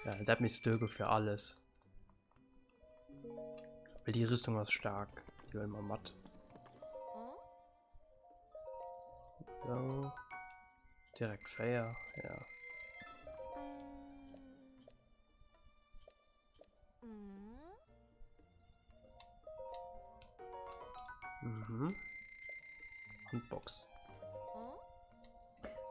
Ja, das ist Dürge für alles. Weil die Rüstung ist stark. Die will man matt. So. Direkt fair, ja. Mhm. Handbox.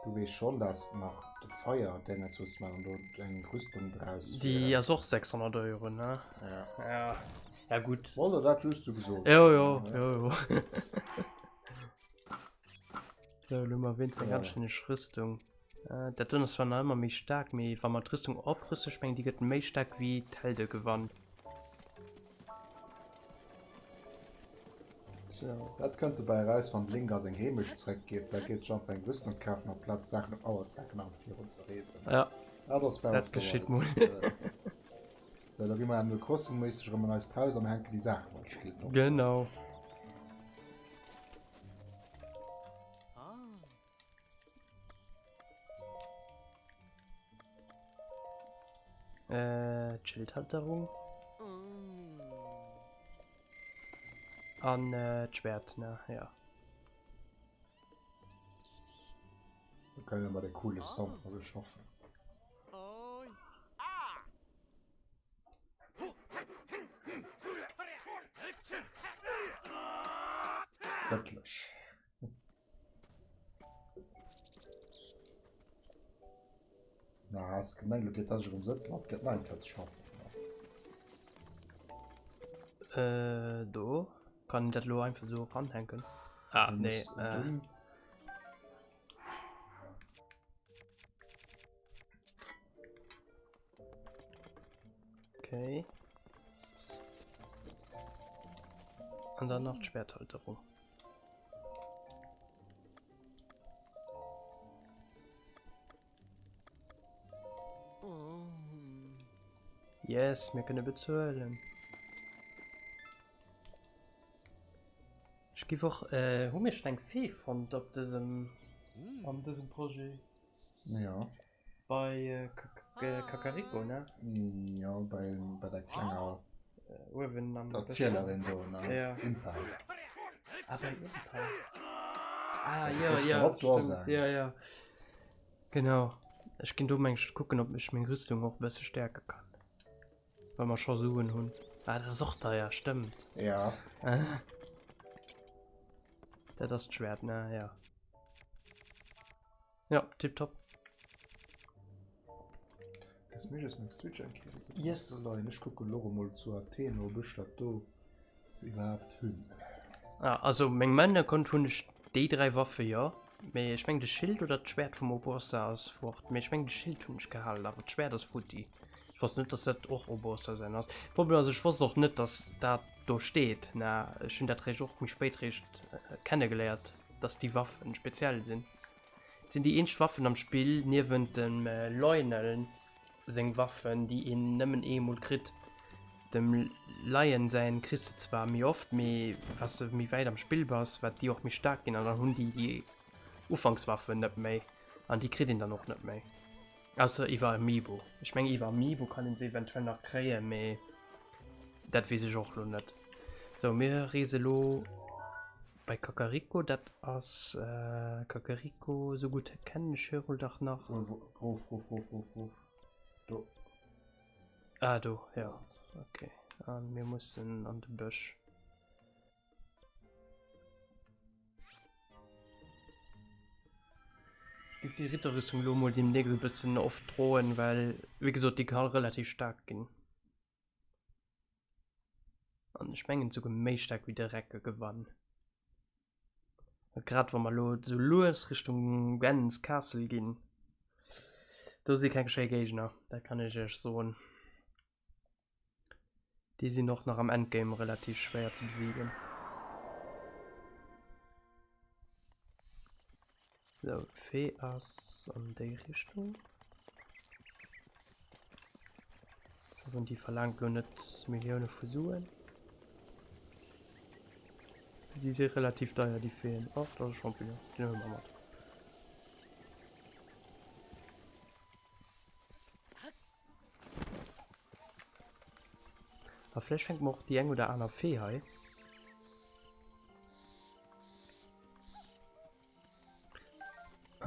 Du weißt schon, dass nach dem Feuer, den jetzt muss man dort eine Rüstung draus. Die ist auch 600 €, ne? Ja. Ja. Ja, gut. Wollte das just so gesagt? Jo. So, du mal winst eine Ja. ganz schöne Rüstung. Der Dünn ist zwar immer mich stark, mir wenn man Rüstung abrüste, schmengt die geht mehr stark wie Telde gewandt. So. Das könnte bei Reis von Blinker sein Hämisch zurückgeht. Da geht schon für ein Rüstung kaufen auf Platz Sachen auf Auerzacken auf 4 und zu lesen. Ja, Ja, das das geschieht mal. mal. So, da wie man an der Rüstung müsste ich immer neues Haus und hängt die Sachen mal steht. Genau. Schildhalterung. An Schwert, ne, ja. Wir können aber der coole Song mal geschaffen. Wirklich. Na, hast gemeint, du jetzt also umsetzen, ob geht nein, kannst schaffen. Do kann das lo einfach so ranhängen. Ah, Du nee, musst okay. Und dann noch Schwerthalterung. Yes, wir können bezahlen. Ich gebe auch, mir schon ein Fee von auf diesem, an diesem Projekt. Ja. Bei Kakariko, ne? Ja, bei der Kleiner Urwin am Erzählerin so, ne? Ja. Impact. Ah, bei Impact. Ah, Das ja, ist ja. der Haupttor Stimmt. sein. Ja, ja. Genau. Ich kann manchmal gucken, ob ich meine Rüstung auch besser stärken kann. Weil man schon suchen hun. Ah, das ist auch da, ja, stimmt. Ja. Das ist Schwert, ne, ja. Ja, tipptopp. Das mich ist mit Switch einkriegen. Yes. Ich gucke mal zu Athen, wo bist du überhaupt hin? Ah, also, mein Mann konnte ich die 3 Waffen, ja. Aber ich meine, das Schild oder das Schwert vom Oberster aus fort. Ich meine, das Schild habe ich gehalten, aber das Schwert ist Futti. Ich weiß nicht, dass das auch Oberster sein muss. Problem also, ich weiß auch nicht, dass da steht. Na, ich habe das auch mich später kennengelernt, dass die Waffen speziell sind. Das sind die einzigen Waffen am Spiel, neben den Lioneln, sind Waffen, die ihn nimmen emul krit. Dem Lion sein kriegst du zwar mir oft, mir was mir weit am Spiel war, was die auch mich stark gehen, dann haben die Ufangswaffen nicht mehr. Und die kriegen dann auch nicht mehr. Außer ich war Amiibo. Ich meine, ich war Amiibo, kann sie eventuell noch kriegen, aber das weiß ich auch noch nicht. So, wir reisen bei Kakariko, das ist Kakariko so gut kennen, ich höre doch noch. Ruf. Du. Ah, du, ja. Okay. Und wir müssen an den Busch. Gibt die Ritterrüstung Lomo dem nächsten bisschen oft drohen, weil, wie gesagt, die kann relativ stark gehen. Und ich meine sogar mehr stark wie der Recke gewann. Gerade wenn wir so los Richtung Venice Castle gehen. Da sehe ich kein Gegner. Da kann ich echt so. Die sind noch am Endgame relativ schwer zu besiegen. So, Fee aus in die Richtung. Und die verlangt nur nicht Millionen Fusionen. Die sind relativ teuer, die Feen. Ach, das ist schon wieder. Den nehmen wir mal. Aber vielleicht fängt man auch die eng oder andere Fee ein.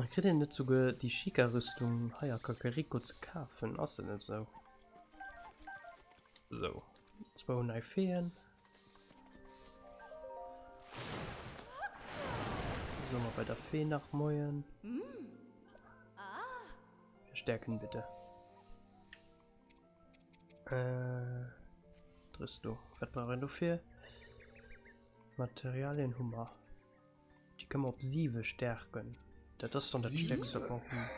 Ich kriege nicht sogar die Schika-Rüstung ja, Kakariko zu kaufen. Außer nicht so. So. 200 Feen. So, mal bei der Fee nachmäuen. Verstärken bitte. Rüstung. Was brauchen wir für? Materialien Hummer. Die können wir auf 7 stärken. Das ist dann das 7? stärkste Pokémon.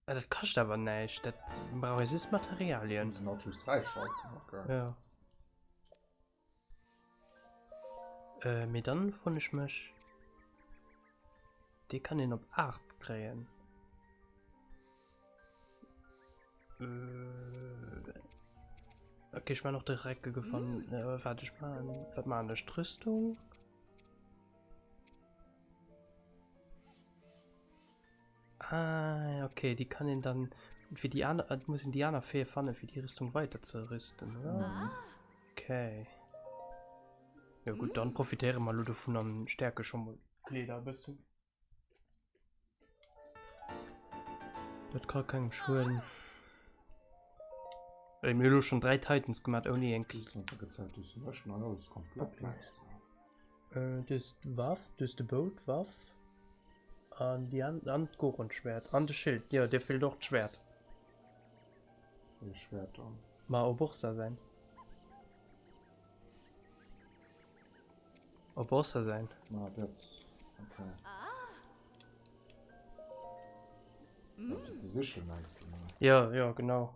Das kostet aber nicht. Das brauche ich Materialien. Die sind auch just 3 schalten. Okay. Ja. Mir dann von ich mich. Die kann ich auf 8 kriegen. Okay, ich war noch direkt gefunden. Warte ich mal an. Warte mal an der Rüstung. Ah, okay, die kann ihn dann für die anderen, muss in die anderen 4 Pfanne für die Rüstung weiter zu rüsten, oder? Okay. Ja gut, dann profitiere mal Ludo von der Stärke schon mal Leder ein bisschen. Das kann keinem schulen. Mir du schon 3 Titans gemacht, ohne Enkel. Das ist unsere gezeigt, das ist löschen alles komplett. Das ist Waff, das ist der Boot, Waff. An die an Goron-Schwert, an das Schild. Ja, der fehlt doch das Schwert. Das Schwert dann. Mal Obossa sein. Obossa sein. Na, das. Okay. Das ist schon nice. Ja, ja, genau.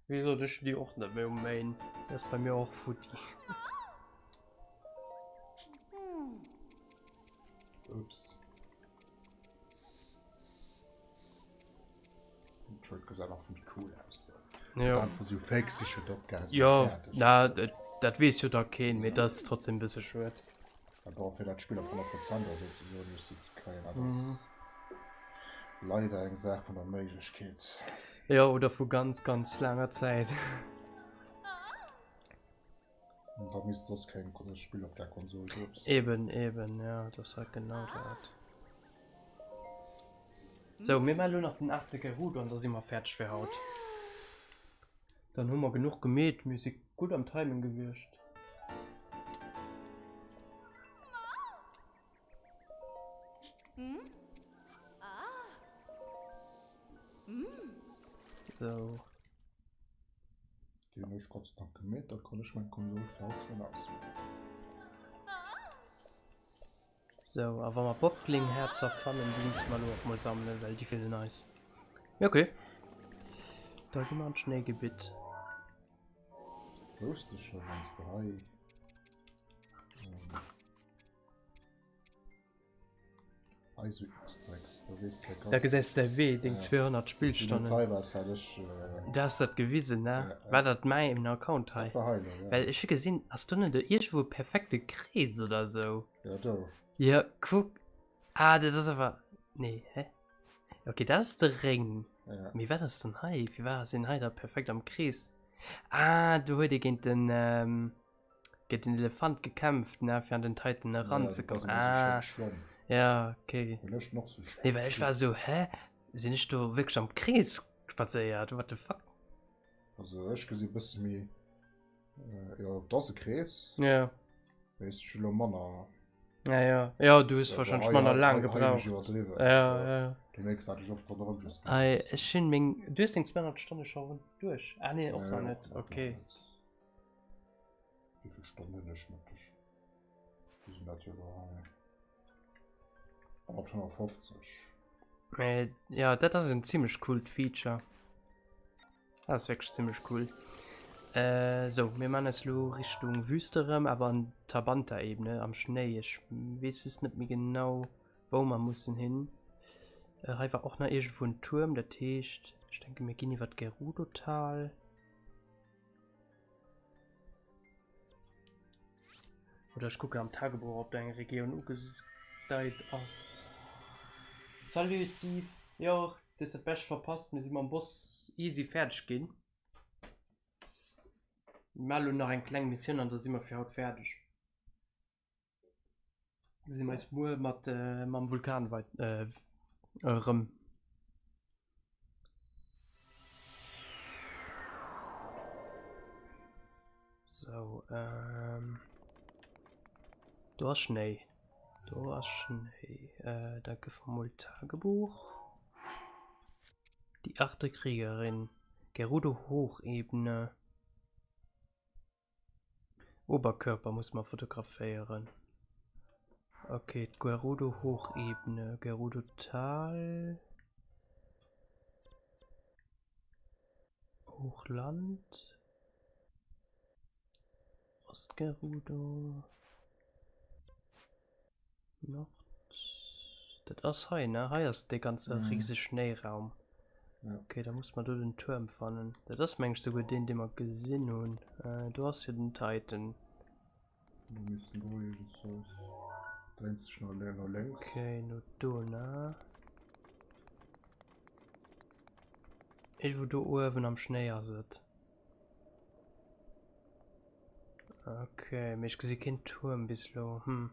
Wieso das die auch nicht mehr um Main? Das ist bei mir auch Footy. Ups. Entschuldigung, sah noch viel cool aus. Ja. Dann so fake sich dort Gas. Ja, na, das weißt du da kein, mir das ist trotzdem ein bisschen schwer. Aber für das Spiel auf 100% also so nicht so zu kriegen. Aber leider eine Sache von der Möglichkeit. Ja, oder vor ganz, ganz langer Zeit. Und da müsste das kein gutes Spiel auf der Konsole geben. Eben, ja, das hat genau das. So, wir mal nur noch den 8. Gerudo und da sind wir fertig für Haut. Dann haben wir genug gemäht, Musik gut am Timing gewirrscht. So. Die habe ich Gott sei Dank gemäht, da kann ich mein Konsole auch schon auswählen. So, aber mal Bockling, Herzer, Pfannen, die muss man auch mal sammeln, weil die viel nice. Ja, okay. Da gehen wir ein Schneegebiet. Wusste schon, wenn es 3. Also X-Tracks, da weißt du Da gesetzt der W, den 200 Die Spielstunden. teilweise hatte ich. Das ist das gewesen, ne? War das mein im Account halt? Ja. Weil ich gesehen, hast du nicht irgendwo perfekte Kreis oder so? Ja, da. Ja, guck. Ah, das ist aber. Nee, hä? Okay, das ist der Ring. Ja. Wie war das denn hi? Wie war es denn hi da perfekt am Kreis? Ah, du heute gegen den Elefant gekämpft, ne? Für an den Titan ranzukommen. Ah, ja, okay. Noch so Nee, weil ich war so, hä? Sind ich du wirklich am Kreis spaziert? What the fuck? Also, ich gesehen, bis mir. Ja, das ist Kreis. Ja. Ist schon Mann. Ja, du hast wahrscheinlich mal noch lang gebraucht. Ja. Du merkst, dass ich oft da drauf bin. Du hast den 200 Stunden schon durch. Ah, nee, auch noch nicht. Okay. Wie viele Stunden nicht mit? Die sind natürlich 850. Ja, das ist ein ziemlich cooles Feature. Das ist wirklich ziemlich cool. So, wir machen es Richtung Wüsterem, aber an Tabanta-Ebene, am Schnee. Ich weiß es nicht mehr genau, wo man muss hin. War auch noch irgendwo ein Turm, der Tisch. Ich denke, wir gehen hier was Gerudo-Tal. Oder ich gucke am Tagebuch, ob deine Region gedeiht aus. Salut Steve. Ja, das ist das Beste verpasst. Wir sind am Bus easy fertig gehen. Mal noch eine kleine Mission und da sind wir für heute fertig. Wir sind meist nur mit dem Vulkan weit. So, du hast Schnee. Danke vom Tagebuch. Die 8. Kriegerin. Gerudo Hochebene. Oberkörper muss man fotografieren. Okay, Gerudo Hochebene, Gerudo Tal, Hochland, Ostgerudo, Nord. Das ist hier, ne? Hier ist der ganze riesige Schneeraum. Ja. Okay, da muss man durch den Turm fahren. Das ist manchmal sogar den wir gesehen haben. Du hast hier den Titan. Wir müssen durch das Haus. Da ist schnell länger längs. Okay, nur du, ne? Irgendwo da oben am Schnee sitzt. Okay, mich gesehen kein Turm bislang.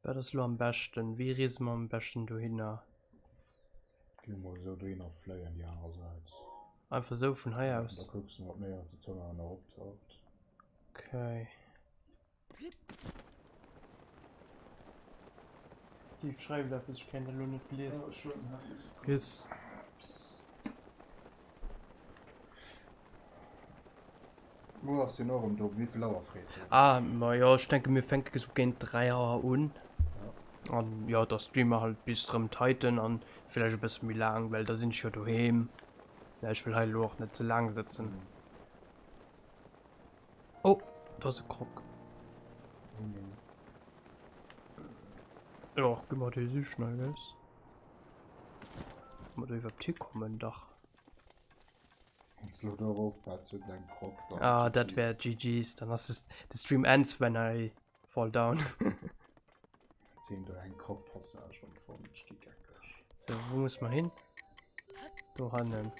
Wäre das nur am besten? Wie riesen wir am besten da hin? Gehen wir so durch auf Flyer an die andere Seite. Einfach so von hier aus. Da guckst du noch mehr als die Zunge an der Hauptsache. Okay. Sie schreiben da, ich keine Lohn nicht gelesen. Ja, schon. Yes. Wo hast du noch um wie viel Lauer fehlt? Ja, ich denke, wir fangen so gegen 3 Jahre an. Ja. Und ja, das streamen halt bis zum Titan und vielleicht ein bisschen wie lang, weil da sind ich ja daheim. Ja, ich will halt auch nicht zu lang sitzen. Oh, da ist ein Krog. Ja, geh mal die so schnell, guys. Mal über die kommen, doch. Kannst du darauf, was wird sein Krog da? Ah, das wäre GG's. Dann hast du der Stream ends, wenn I fall down. Sehen du ein Krog-Passage von vorne, stieg eigentlich. So, wo muss man hin? Da handeln.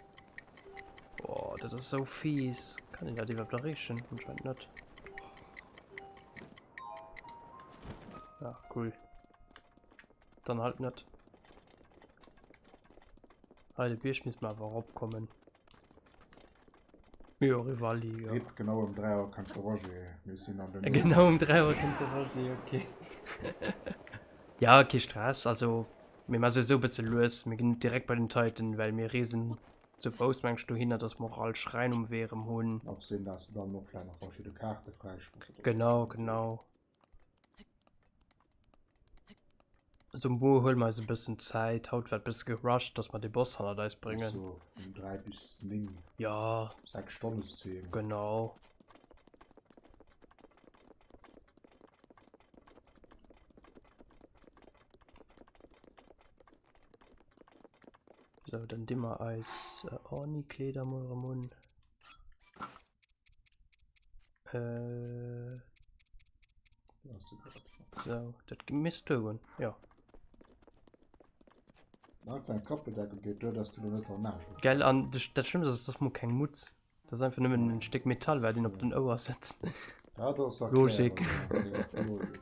Boah, das ist so fies. Kann ich da die Vibration? Anscheinend nicht. Ja, cool. Dann halt nicht. Halt, Bier müssen wir aber abkommen. Ja, Rivali, ja. Genau um 3 Uhr kannst du Roger. Wir sind an den Genau um 3 Uhr kannst du Rivali, okay. Ja, okay, Stress. Also, wir machen so ein bisschen los. Wir gehen direkt bei den Titan, weil wir riesen zu Fuß meinst du hin, dass wir all Schrein umwehren holen. Absehen, dass du dann noch vielleicht noch verschiedene Karten freischmeißt. Genau. So ein Buch holen wir so ein bisschen Zeit, haut wird ein bisschen gerusht, dass wir die Boss da bringen. So von 3 bis 9. Ja, 6 Stunden zu sehen. genau. So, dann dimmer Eis. Orni, Kleder, Mund. So, das misst du, ja. Dein Kopfbedeckung geht durch, dass du nicht nachschaust. Geil, an das Schlimme ist, das muss kein Mutz. Das ist einfach nur ein Stück Metall, weil den auf den Ohr setzt. Ja, das ist Logik. Logik.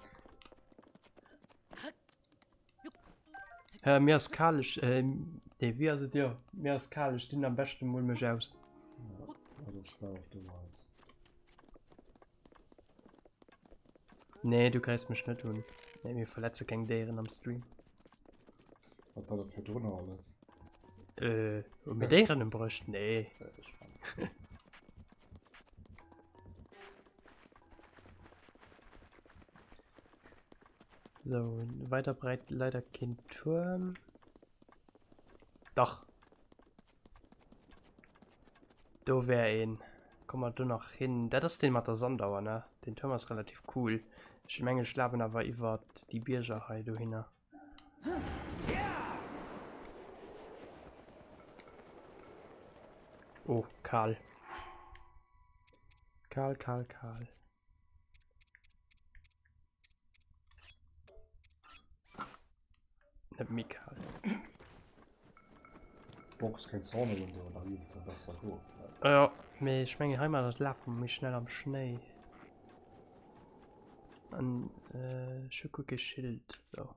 Mehr als kalisch, nee, wie also dir? Mehr als kalisch, den am besten muss mich aus. Ja, das war auf der Wahrheit. Nee, du kannst mich nicht tun. Nee, mir verletze kein deren am Stream. Was war das für Donner alles? Und mit deren im Brust? Nee. So, weiter breit leider kein Turm. Doch. Da wäre ein. Komm mal du noch hin. Das ist den mit der Sandauer, ne? Den Turm ist relativ cool. Ich meine, schlafen aber über die Biergerei da hin. Oh, Karl. Karl. Nicht Mikael. Box kein Sonne und so, da liegt das ist gut. Ja, mir schmeckt einmal das Lappen, mich schnell am Schnee. Ein Schoko Schild, so.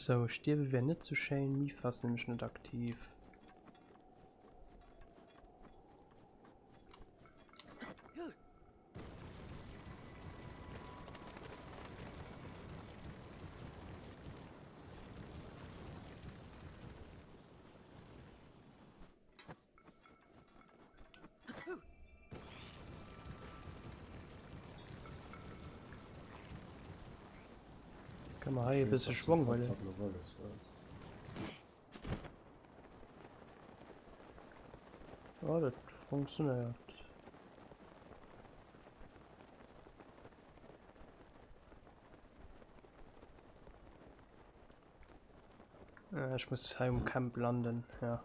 So, Stirbe wäre nicht zu schön, Mifas nämlich nicht aktiv. Kann man hier ein bisschen Schwung, weil ja, das funktioniert. Ich muss hier im Camp landen, ja.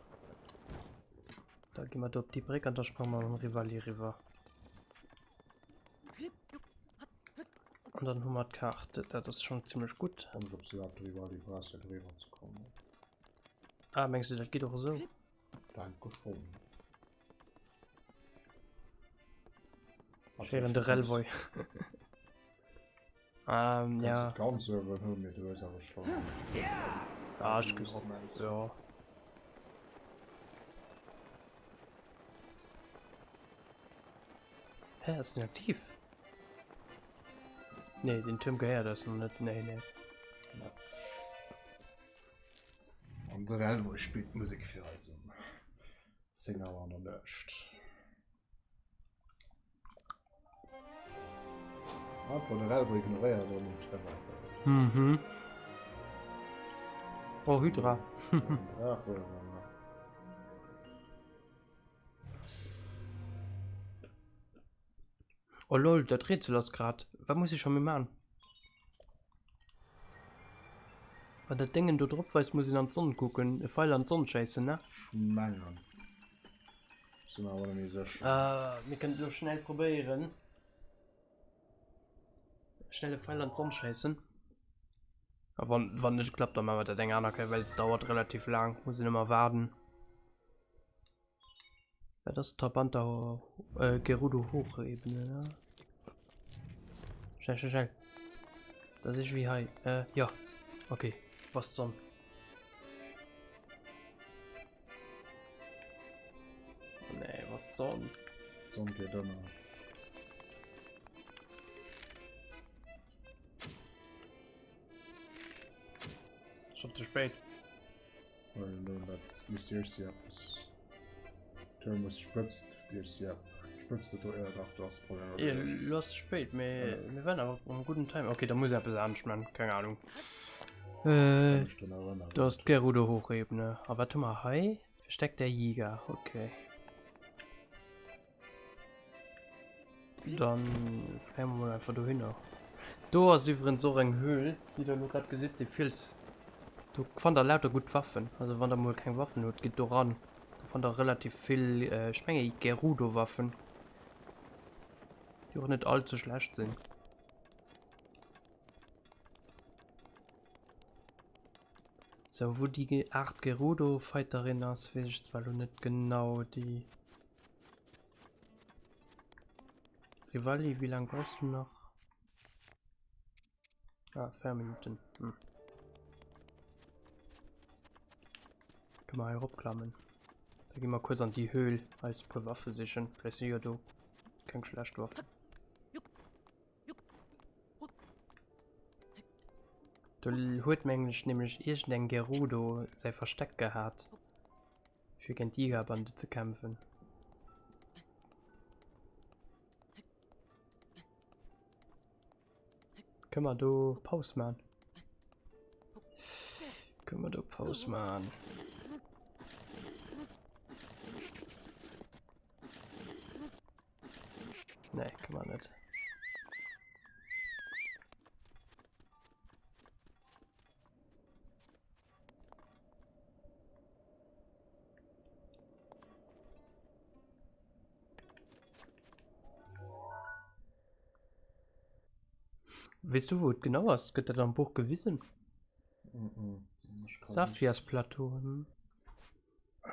Da gehen wir dort die Brücke und da springen wir mit Rivali River. Und dann haben wir die Karte, das ist schon ziemlich gut. Und ob sie überhaupt Rivali Brasse drüber zu kommen. Ah, meinst du, das geht doch so? Danke schon. Scheren der Railway. Ja. Ganz so, wenn wir durch aber schon. Ja, ich glaube, ja. Hä, ist nicht aktiv? Ne, den Turm gehört das noch nicht. Nee. Und der Railway spielt Musik für uns. Singen aber noch nicht. Von der Railway ignorieren und nicht Mhm. Oh, Hydra. Oh lol, der dreht sich das grad. Was muss ich schon mit machen? Wenn der Dingen du drauf weißt, muss ich an die Sonne gucken. Ich fall an die Sonne scheiße, ne? Schmangeln. Sind aber nicht so schön. Wir können nur schnell probieren. Schnelle Pfeil an die Sonne scheißen. Aber wann nicht klappt, dann machen wir der Ding an, okay, weil dauert relativ lang. Muss ich immer warten. Ja, das ist Trabanta Gerudo Hochebene, ne? Schnell. Das ist wie high. Ja. Okay. Was zum? Nee, was zum? So geht immer. Schon zu spät. Weil dann das ist ja Thermos spritzt, ja spritzt das Problem. Ja, los spät, wir werden aber einen guten Time. Okay, da muss ich ein bisschen anschneiden, keine Ahnung. Du hast Gerudo Hochebene. Aber tu mal, hi. Versteckt der Jäger, okay. Dann fliegen wir mal einfach da hin. Du hast übrigens so eine Höhle, die du nur gerade gesehen hast, die Filz. Du fand da lauter gut Waffen, also wenn da mal keine Waffen hat, geht da ran. Du fand da relativ viel Spenge Gerudo Waffen. Die auch nicht allzu schlecht sind. So, wo die 8 Gerudo Fighterin ist, weiß ich zwar noch nicht genau. Die Rivali, wie lange brauchst du noch? Ah, 4 Minuten. Können wir hier rumklammen. Da gehen wir kurz an die Höhle als per Waffe sichern. Vielleicht sicher du kein Schlechtwaffe. Du holt eigentlich nämlich irgendein Gerudo sein Versteck gehabt. Für gegen Tigerbande zu kämpfen. Können wir du Pause machen? Können wir du Pause machen? Nee, kann man nicht. Weißt du, wo es genau ist? Geht er da im Buch gewissen? Saphias Plateau. Hm?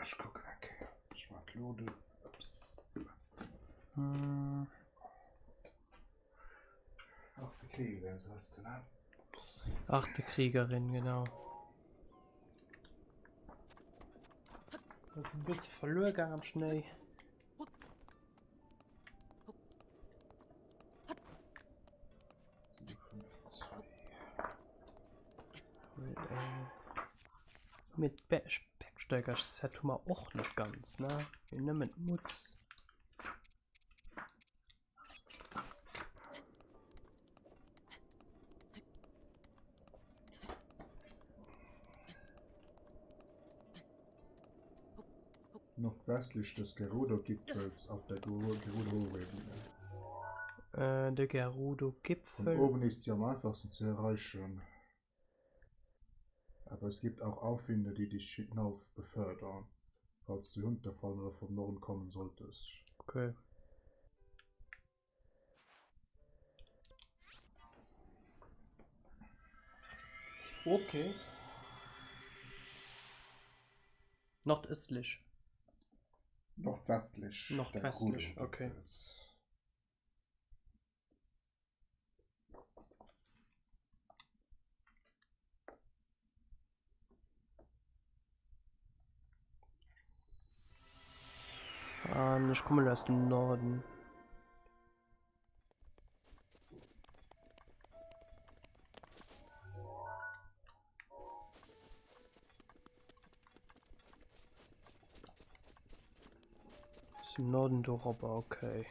Ich gucke weg. Ich mag Lode. Ups. Ach, die Kriegerin, so hast du, ne? Achte Kriegerin, genau. Das ist ein bisschen verloren gegangen am Schnee. Mit Bergsteiger Set wir auch nicht ganz, ne? Wir nehmen Mutz. Nordwestlich des Gerudo-Gipfels auf der Gerudo-Ebene. Der Von Gerudo-Gipfel. oben ist sie am einfachsten zu erreichen. Aber es gibt auch Aufwinde, die dich hinauf befördern, falls du runterfallen oder vom Norden kommen solltest. Okay. Okay. Nordöstlich. Nordwestlich. Nordwestlich, der okay. Gerudo-Gipfels. Ich komme aus dem Norden. Ist im Norden doch, aber okay.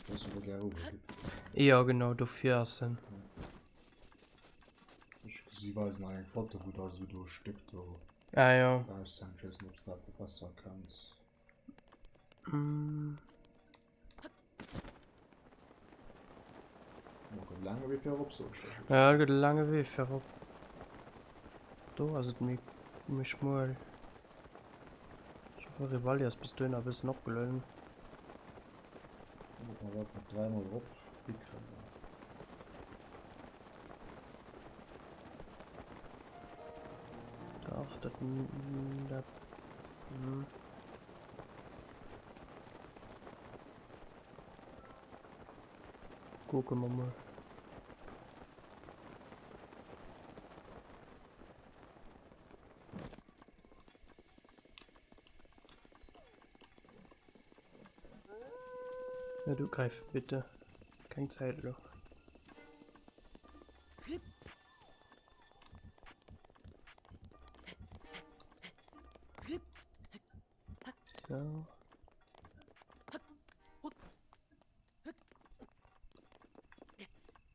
Das ist der Gerudo-Gipfel. Ja, genau, du fährst. Sie weisen ein Foto, wo da so durchsteckt, wo Ah ja. da ist ein Schiss, ob du da was erkennst. Noch lange wie viel Rupp so steht. Ja, das geht ein langer Weg herab. Da, also mich mal. Ich hoffe, Rivaldi ist bis dahin ein bisschen abgelöst. Man wird mit 3-mal Rupp gekriegt. Ach, das. Gucken wir mal. Ja, du greif bitte. Keine Zeit noch. So.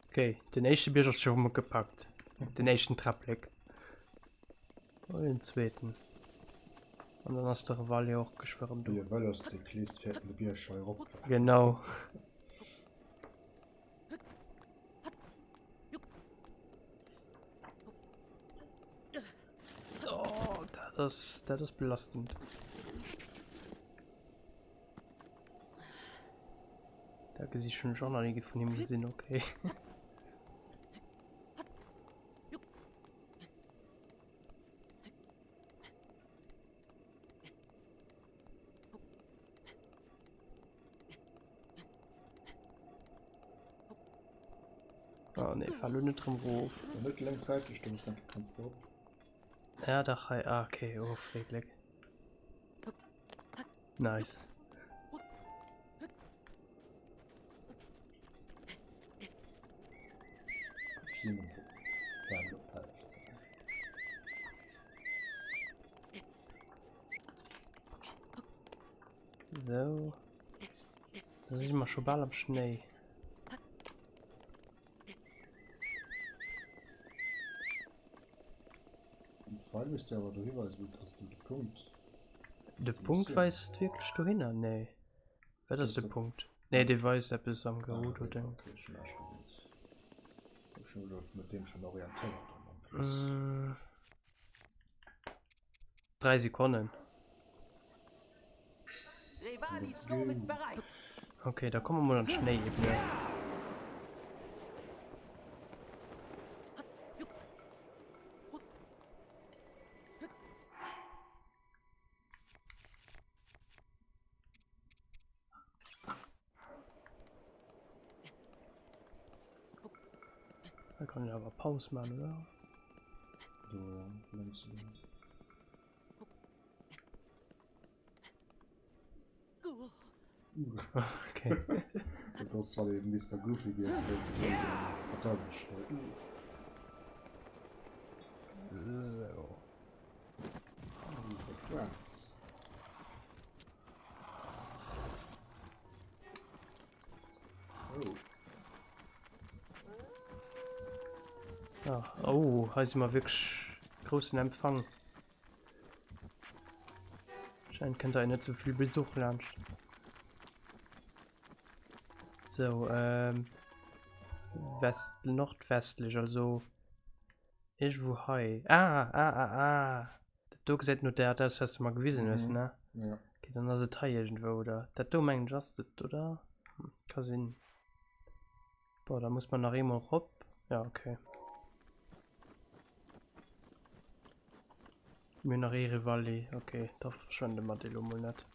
Okay, den ersten Bier ist schon mal gepackt. Den ersten Trapleck. Und den zweiten. Und dann hast du Rivaldi auch geschwärmt. Du weil als Cyklist fährt eine Bierscheu Rupp. Genau. Oh, das ist belastend. Da gibt es schon einige von ihm gesehen, okay. Oh ne, fall nicht drum Ruf. Wenn du nicht längsseitig stimmst, dann kannst du. Ja, da okay, oh, friedlich. Nice. Fliegen. So. Da sind wir schon bald am Schnee. Und vor allem ist ja aber drüber, als wird du den Punkt. Der Punkt weist wirklich du hin? Nee. Wer ist der Punkt? Nee, der weiß, der bis am Gerudo denkt. Okay, schon erschwingend. Schon mit dem schon orientiert. 3 Sekunden. Rivalis Sturm ist bereit. Okay, da kommen wir mal an Schneeebene. Da kann ich aber Pause machen, oder? So, links, links. Okay. Das war eben Mr. Goofy, die ist jetzt verdammt schnell. So. Friends. Oh. Ja. Oh, heißt mal wirklich großen Empfang. Scheint könnte er nicht so viel Besuch lernen. So, nordwestlich, also ich wo hei. Du gesagt nur der das hast du mal gewesen ist, ne? Ja. Okay, dann ist es Teil irgendwo, oder? Das du meinst Justet, oder? Kann sein. Boah, da muss man nach immer hopp. Ja, okay. Minarere Valley, okay, da verschwende man die Lummel nicht.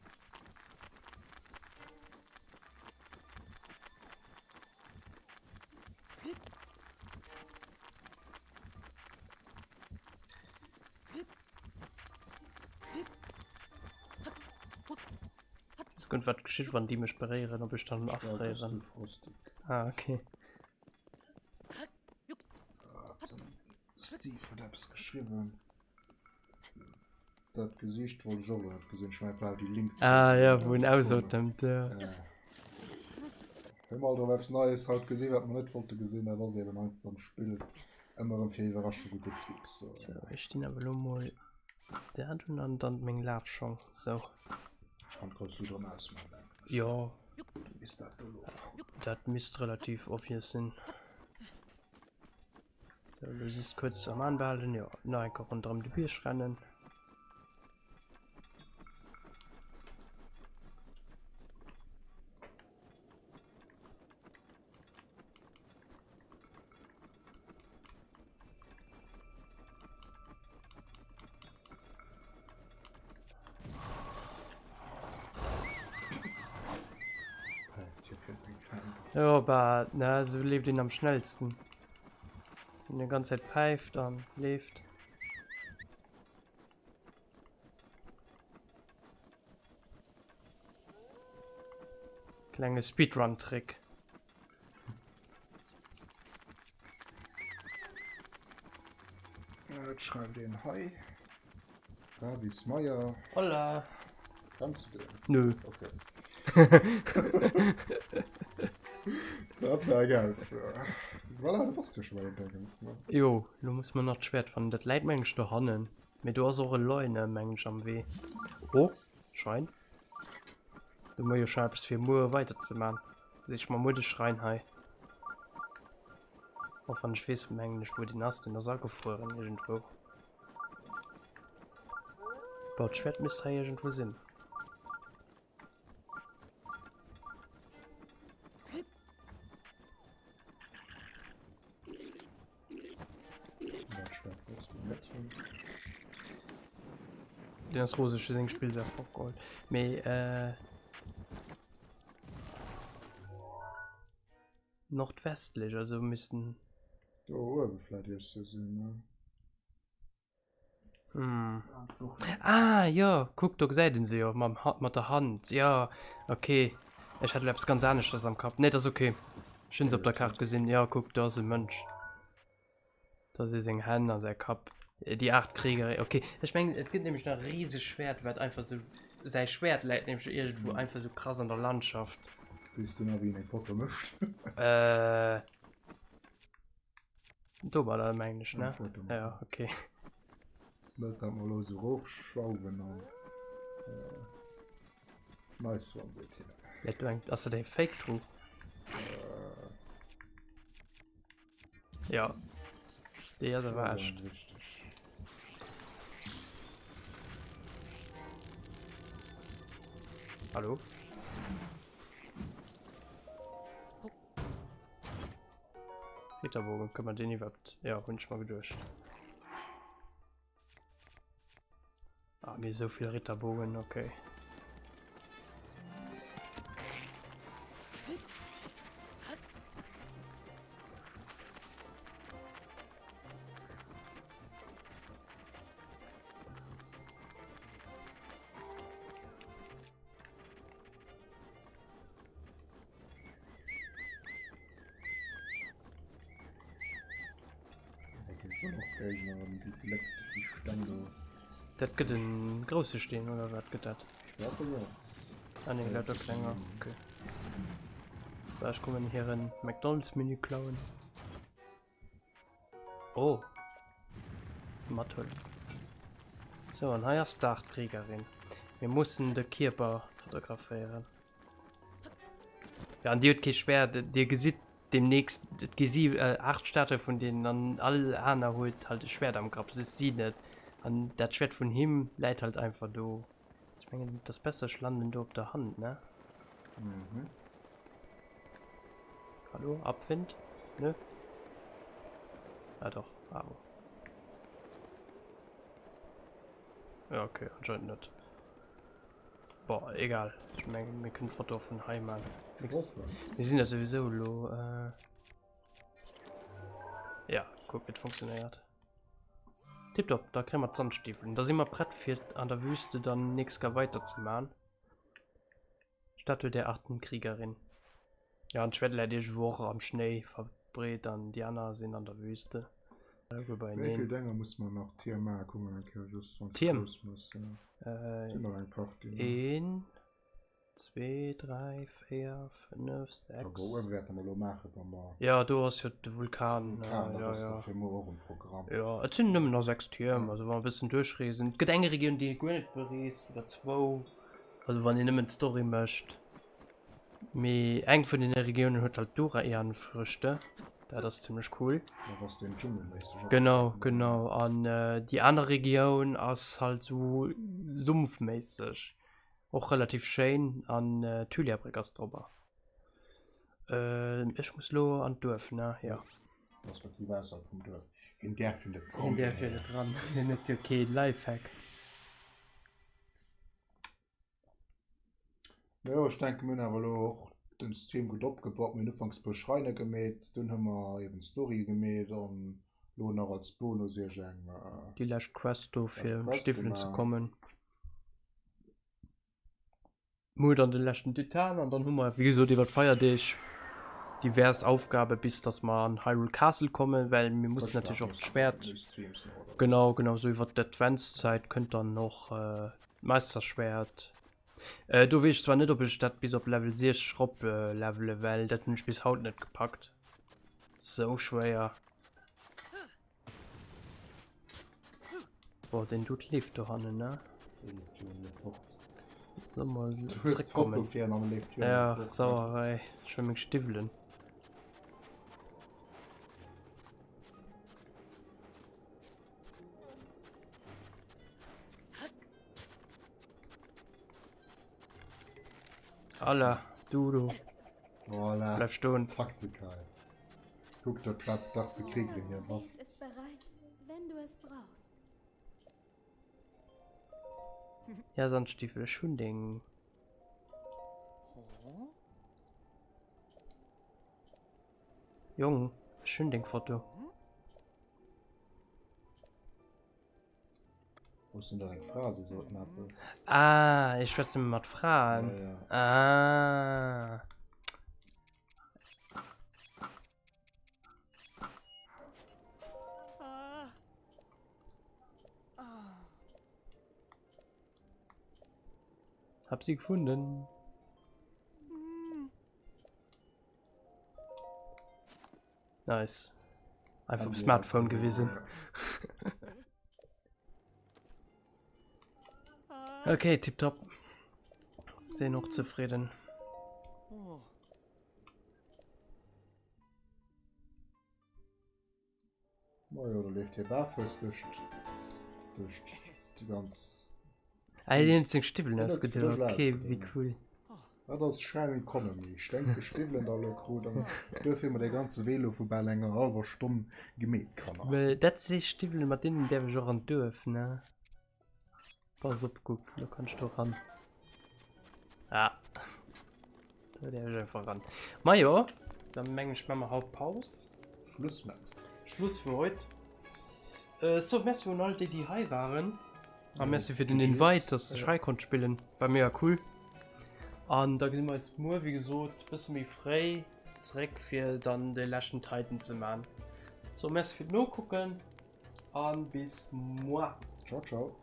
Es könnte was geschieht, wenn die mich berühren, ob ich dann abfrieren. Ah, okay. Steve hat es geschrieben. Das Gesicht wohl Joel hat gesehen, ich meine, die links. Ah, ja, wo ein Auto dämmt, ja. Wenn mal da was Neues halt gesehen hat, man nicht wollte gesehen, da war sie eben eins am Spiel. Immer für Überraschung gekriegt. So, ich stehe aber nur mal. Der hat dann mein Lauf schon. So. Schon kannst du dann ausmachen. Ja. Ist das doof? Das müsste relativ obvious sein. So, du siehst kurz am Anbehalten, ja. Nein, ich runter um die Bier rennen. Ja, aber na, so lebt ihn am schnellsten. Wenn die ganze Zeit pfeift, dann lebt. Kleiner Speedrun-Trick. Jetzt schreib den Hi. Davis Meier. Hola. Kannst du den? Nö. Okay. Das war ganz. Voilà, du warst ja schon mal übrigens, ne? Jo, du musst mir noch schwer von das Leitmensch da hannen. Mit du hast auch eine Leune Mensch am Weh. Oh, Schrein. Du musst ja schreibst für Mur weiterzumachen. Sich mal mutig schreien, hi. Auch von ich weiß vom Englisch, wo die Nast in der Sache gefroren irgendwo. Baut Schwert müsste hier irgendwo sind. Das russische Singspiel sehr vorgeholt. Me, nordwestlich, also müssten. Oh, vielleicht ist es ne? Hm. Ah, ja, guck doch, seid sie ja, mit der Hand. Ja, okay. Ich hatte etwas ganz anderes am Kopf. Ne, das ist okay. Schön, auf der Karte gesehen. Ja, guck, da ist ein Mensch. Das ist ein Hand an seinem Kopf. Die 8 Krieger, okay. Ich meine, es gibt nämlich noch ein riesiges Schwert, weil einfach so. Sein Schwert leidet nämlich irgendwo einfach so krass an der Landschaft. Bist du noch wie ein Foto mischt? Du war da im Englisch, ne? Ja, okay. Das kann man los raufschrauben und. Nice one, seht ihr. Ja, du denkst, hast du den Fake-True? Ja. Der war echt. Hallo? Ritterbogen, können wir den überhaupt? Ja, wünsch mal durch. Ah, mir so viel Ritterbogen, okay. So noch Gegner, die Blöcke, die Stände. Das geht in große stehen oder was geht das? Schwerte jetzt. Ah ne, das länger. Okay. So, ich komme hier ein McDonalds Menü klauen. Oh. Mal toll. So, ein neuer Startkriegerin. Wir mussten den Körper fotografieren. Ja, und die hat kein schwer. Die gesieht demnächst 8 Städte von denen an alle anderen holt halt das Schwert am Grab. Das ist sie nicht. Und das Schwert von ihm leitet halt einfach do. Ich meine, das Beste landen du auf der Hand, ne? Mhm. Hallo, Abwind? Ne? Ja doch, aber. Ja, okay, anscheinend nicht. Boah, egal. Ich meine, wir können Foto von Heimat. Wir sind ja sowieso lo. Ja, guck, das funktioniert. Tipptopp, da kriegen wir Sandstiefeln. Da sind wir bereit für an der Wüste dann nichts weiter zu machen. Statue der 8. Kriegerin. Ja, und Schwedler die Woche am Schnee verbreitet, dann die anderen sind an der Wüste. Wie viel Dinger muss man noch Tiermark gucken? Tier? Ja. 1, 2, 3, 4, 5, 6. Ja, du hast ja den Vulkan. Ja. Ja, es sind nur noch 6 Türme, also wenn wir ein bisschen durchreisen. Es gibt eine Region, die gar nicht bereist, oder 2. Also wenn ihr nicht mit Story möchtet. Mir eng von den Regionen hat halt Dora eher an Früchte. Da das ist ziemlich cool. Genau. An die andere Region ist halt so sumpfmäßig. Auch relativ schön an Thyliabrigas drüber. Ich muss lo an Dorf, ne? Ja. Das wird die Weisheit vom Dorf. In der findet dran. In der findet dran. Nicht okay, Lifehack. Ja, ich denke mir aber auch den Stream gut abgebaut, mit anfangs Beschreine gemäht, dann haben wir eben Story gemäht und nur noch als Bonus hier die Last Quest für Stiefeln zu kommen. Mut an den letzten Titan und dann haben wir, wieso die wird feiert dich divers Aufgabe, bis dass wir an Hyrule Castle kommen, weil wir müssen natürlich auch das Schwert. Genau, so über die Adventszeit könnt dann noch Meisterschwert. Du weißt zwar nicht, ob ich das bis auf Level 6 schraub level, weil das nicht bis heute nicht gepackt. So schwer. Boah, den Dude lebt doch an, ne? So mal zurückkommen. Ja, Sauerei. Ich will mich Stiefeln. Alla, du. Voilà. Bleib stehen. Taktikal. Guck, der Platz dachte kriegen wir hier noch. Ist bereit, wenn du es brauchst. Ja, Sandstiefel, schön Ding. Jung, schön Ding Foto. Wo ist denn deine Phrase so knapp ist? Ah, ich werde mir mal fragen. Ja. Ah. Hab sie gefunden. Nice. Einfach im Smartphone gewesen. Okay, tipptopp. Sehr noch zufrieden. Ja, du lebst hier barfuß durch die ganz... Den Stiefel ausgedacht. Okay, wie cool. Ja, das ist Shine Economy. Ich denke, Stiefel da gut, dann dürfen immer der ganze Velo vorbei länger halber Stunde gemäht kann. Weil das ist Stiefel mit denen, der wir schon dürfen, ne? Pass auf, guck, da kannst du ran. Ja. Da der will einfach ran. Majo, dann mengen ich mal Hauptpause. Schluss machst. Schluss für heute. So, merci für alle, die hier waren. Merci für den Invite, dass ich frei konnte spielen. Bei mir ja cool. Und da sind wir jetzt nur, wie gesagt, ein bisschen mehr frei zurück für dann die letzten Titan zu machen. So, merci für nur gucken. an bis moi. Ciao, ciao.